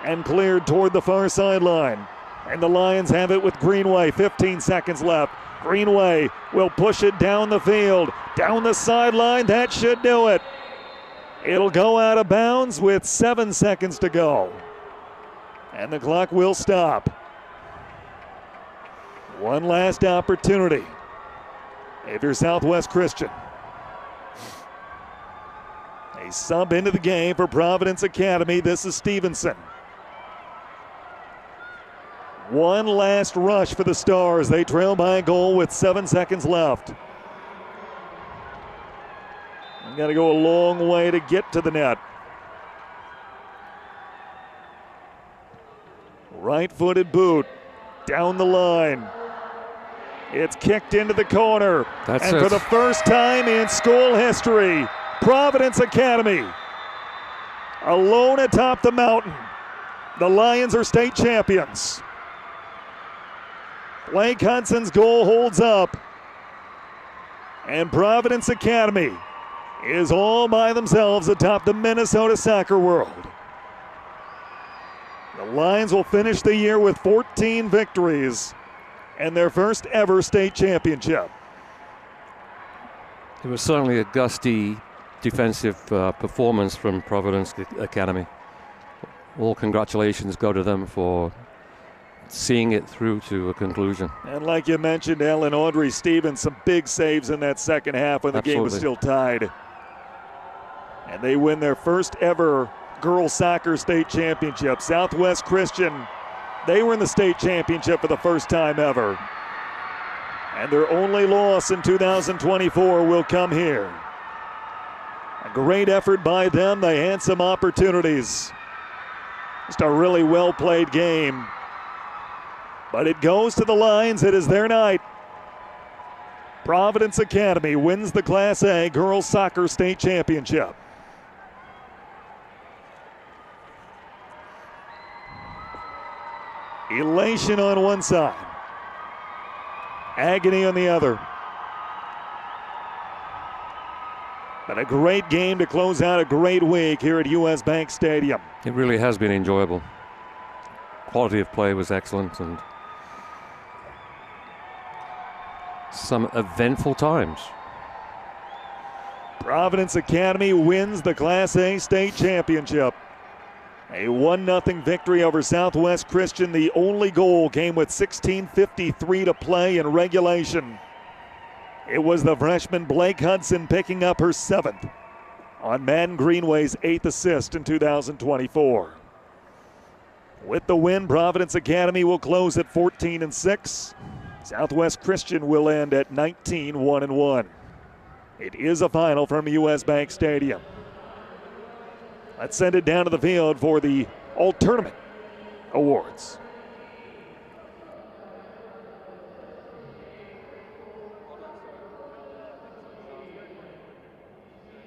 and cleared toward the far sideline. And the Lions have it with Greenway. 15 seconds left. Greenway will push it down the field, down the sideline. That should do it. It'll go out of bounds with 7 seconds to go. And the clock will stop. One last opportunity if you're Southwest Christian. A sub into the game for Providence Academy. This is Stevenson. One last rush for the Stars. They trail by a goal with 7 seconds left. Got to go a long way to get to the net. Right-footed boot down the line. It's kicked into the corner. And for the first time in school history, Providence Academy alone atop the mountain. The Lions are state champions. Blake Hudson's goal holds up. And Providence Academy is all by themselves atop the Minnesota soccer world. The Lions will finish the year with 14 victories and their first ever state championship. It was certainly a gusty defensive performance from Providence Academy. All congratulations go to them for seeing it through to a conclusion. And like you mentioned, Ellen, Audrey Stevens, some big saves in that second half when the game was still tied. And they win their first ever girls soccer state championship. Southwest Christian, they were in the state championship for the first time ever. And their only loss in 2024 will come here. A great effort by them. They had some opportunities. Just a really well-played game. But it goes to the Lions. It is their night. Providence Academy wins the Class A Girls Soccer State Championship. Elation on one side. Agony on the other. But a great game to close out a great week here at US Bank Stadium. It really has been enjoyable. Quality of play was excellent and some eventful times. Providence Academy wins the Class A state championship. A 1-0 victory over Southwest Christian. The only goal came with 16:53 to play in regulation. It was the freshman Blake Hudson picking up her 7th on Madden Greenway's 8th assist in 2024. With the win, Providence Academy will close at 14-6. Southwest Christian will end at 19-1-1. It is a final from US Bank Stadium. Let's send it down to the field for the All-Tournament Awards.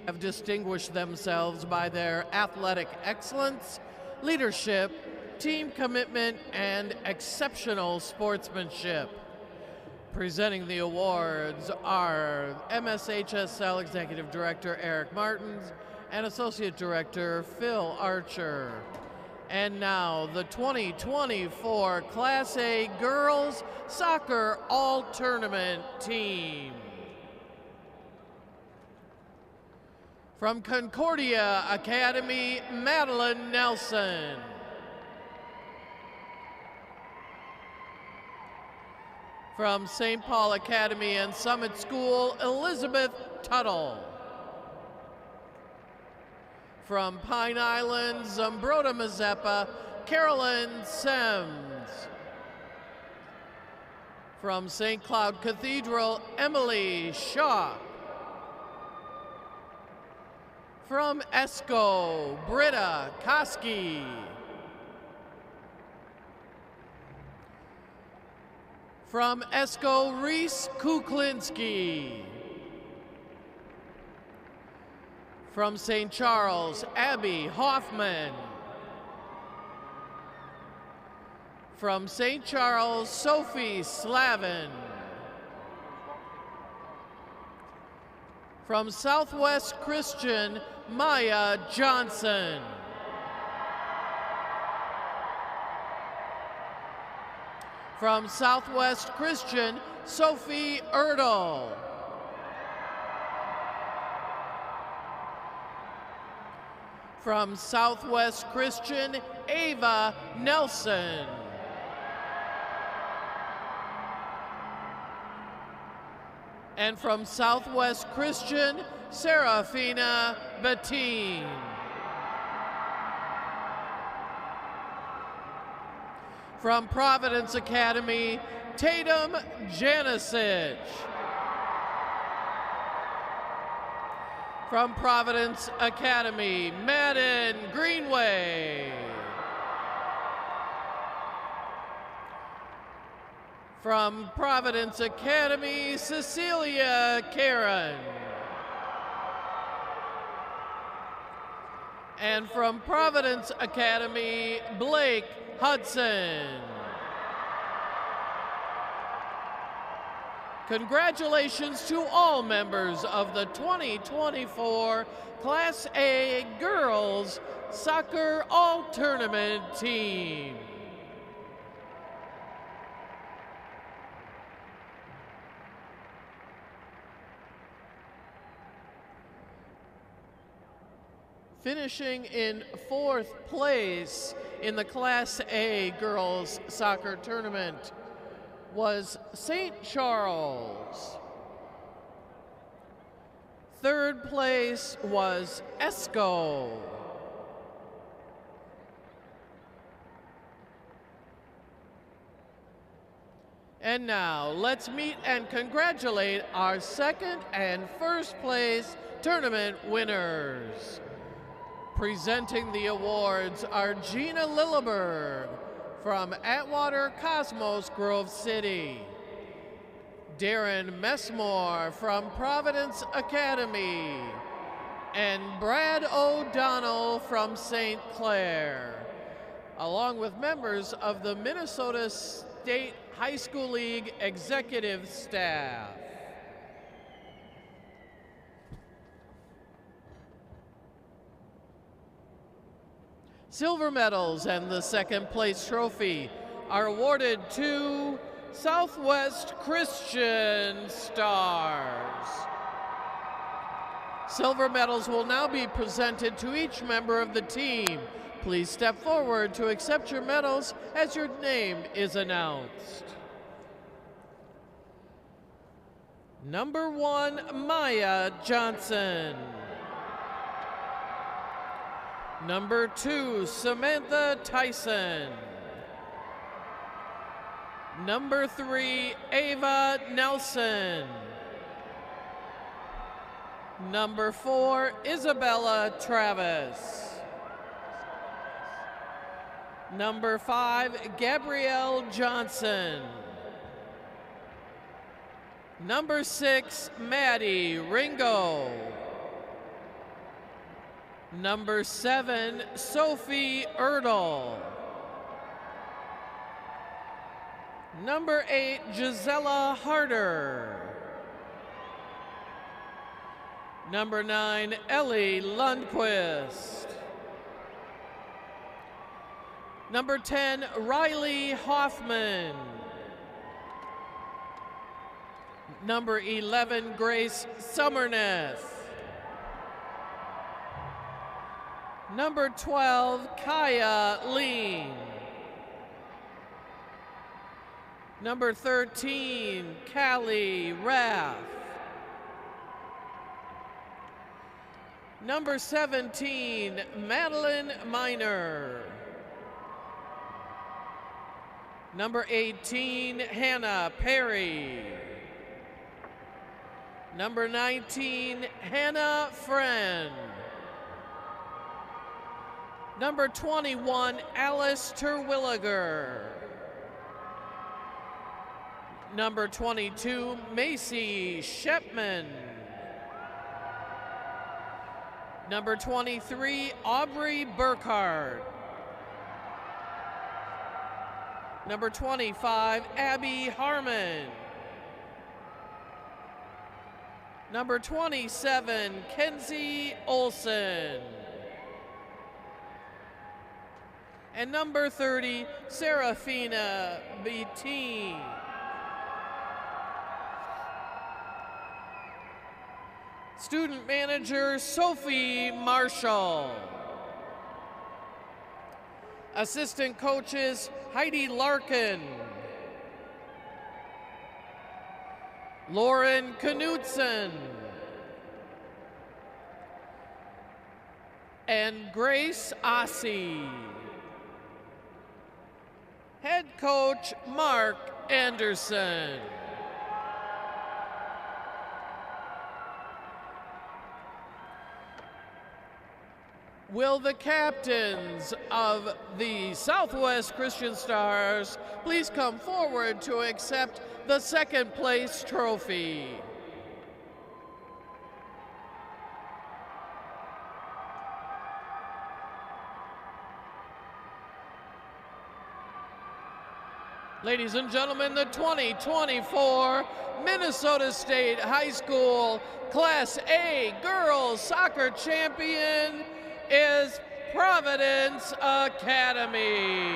Have distinguished themselves by their athletic excellence, leadership, team commitment, and exceptional sportsmanship. Presenting the awards are MSHSL Executive Director Eric Martins and Associate Director Phil Archer. And now the 2024 Class A Girls Soccer All-Tournament team. From Concordia Academy, Madeline Nelson. From St. Paul Academy and Summit School, Elizabeth Tuttle. From Pine Island, Zumbrota, Mazeppa, Carolyn Sems. From St. Cloud Cathedral, Emily Shaw. From ESCO, Britta Koski. From ESCO, Reese Kuklinski. From St. Charles, Abby Hoffman. From St. Charles, Sophie Slavin. From Southwest Christian, Maya Johnson. From Southwest Christian, Sophie Erdl. From Southwest Christian, Ava Nelson. And from Southwest Christian, Serafina Bettine. From Providence Academy, Tatum Janicic. From Providence Academy, Madden Greenway. From Providence Academy, Cecilia Karen. And from Providence Academy, Blake Hudson. Congratulations to all members of the 2024 Class A Girls Soccer All-Tournament team. Finishing in 4th place in the Class A Girls Soccer Tournament was St. Charles. 3rd place was ESCO. And now let's meet and congratulate our 2nd and 1st place tournament winners. Presenting the awards are Gina Lilleberg from Atwater Cosmos Grove City, Darren Messmore from Providence Academy, and Brad O'Donnell from St. Clair, along with members of the Minnesota State High School League executive staff. Silver medals and the 2nd place trophy are awarded to Southwest Christian Stars. Silver medals will now be presented to each member of the team. Please step forward to accept your medals as your name is announced. Number 1, Maya Johnson. Number 2, Samantha Tyson. Number 3, Ava Nelson. Number 4, Isabella Travis. Number 5, Gabrielle Johnson. Number 6, Maddie Ringo. Number 7, Sophie Erdl. Number 8, Gisela Harder. Number 9, Ellie Lundquist. Number 10, Riley Hoffman. Number 11, Grace Summerneth. Number 12, Kaya Lean. Number 13, Callie Raff. Number 17, Madeline Miner. Number 18, Hannah Perry. Number 19, Hannah Friend. Number 21, Alice Terwilliger. Number 22, Macy Shepman. Number 23, Aubrey Burkhart. Number 25, Abby Harmon. Number 27, Kenzie Olson. And number 30, Serafina Bettine. Student manager, Sophie Marshall. Assistant coaches, Heidi Larkin. Lauren Knutson. And Grace Ossie. Head coach, Mark Anderson. Will the captains of the Southwest Christian Stars please come forward to accept the second place trophy? Ladies and gentlemen, the 2024 Minnesota State High School Class A Girls Soccer Champion is Providence Academy.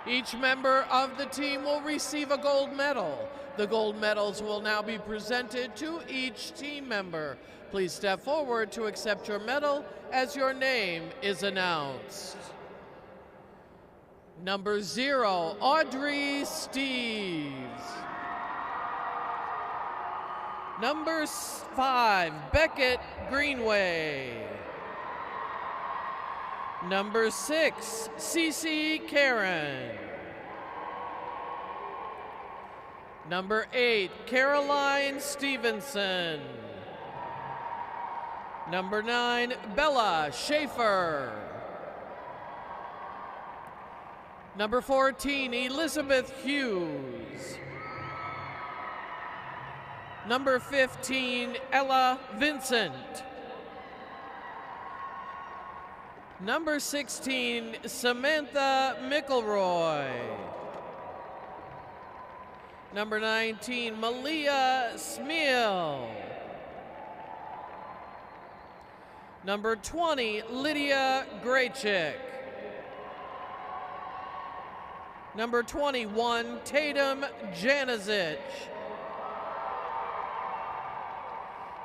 Each member of the team will receive a gold medal. The gold medals will now be presented to each team member. Please step forward to accept your medal as your name is announced. Number 0, Audrey Steves. Number 5, Beckett Greenway. Number 6, Cece Karen. Number 8, Caroline Stevenson. Number 9, Bella Schaefer. Number 14, Elizabeth Hughes. Number 15, Ella Vincent. Number 16, Samantha McElroy. Number 19, Malia Smeal. Number 20, Lydia Graychick. Number 21, Tatum Janicic.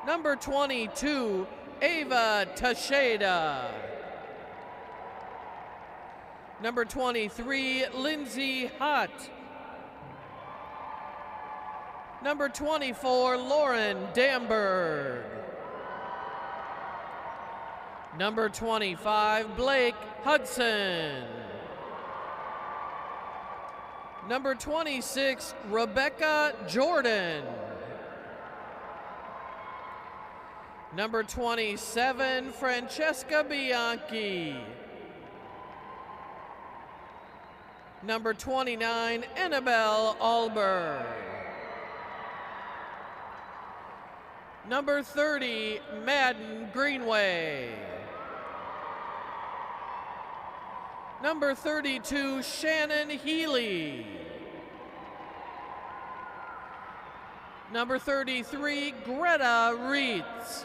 Number 22, Ava Tasheda. Number 23, Lindsay Hutt. Number 24, Lauren Damberg. Number 25, Blake Hudson. Number 26, Rebecca Jordan. Number 27, Francesca Bianchi. Number 29, Annabelle Alberg. Number 30, Madden Greenway. Number 32, Shannon Healy. Number 33, Greta Reitz.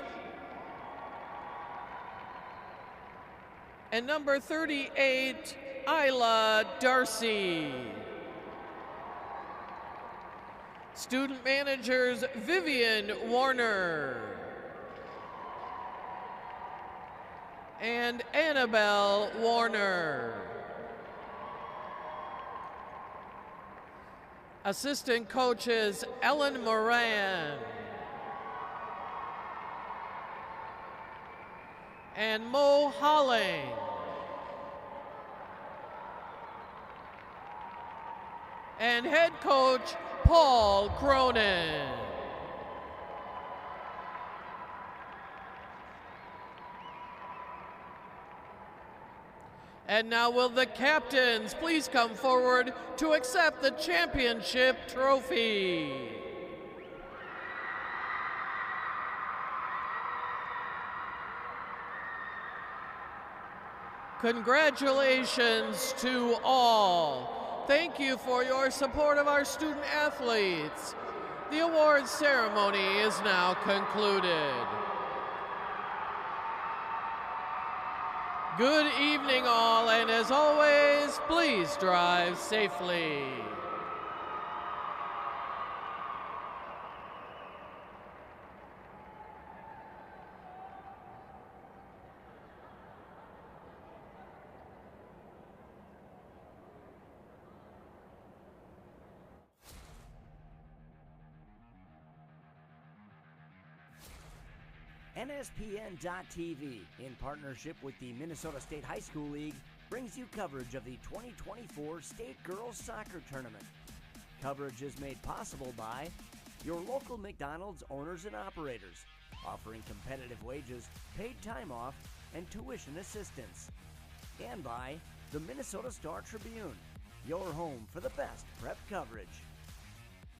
and number 38, Isla Darcy. Student managers Vivian Warner and Annabelle Warner. Assistant coaches Ellen Moran and Mo Holling. And head coach Paul Cronin. And now will the captains please come forward to accept the championship trophy. Congratulations to all. Thank you for your support of our student athletes. The awards ceremony is now concluded. Good evening all, and as always, please drive safely. NSPN.TV, in partnership with the Minnesota State High School League, brings you coverage of the 2024 State Girls Soccer Tournament. Coverage is made possible by your local McDonald's owners and operators, offering competitive wages, paid time off, and tuition assistance. And by the Minnesota Star Tribune, your home for the best prep coverage.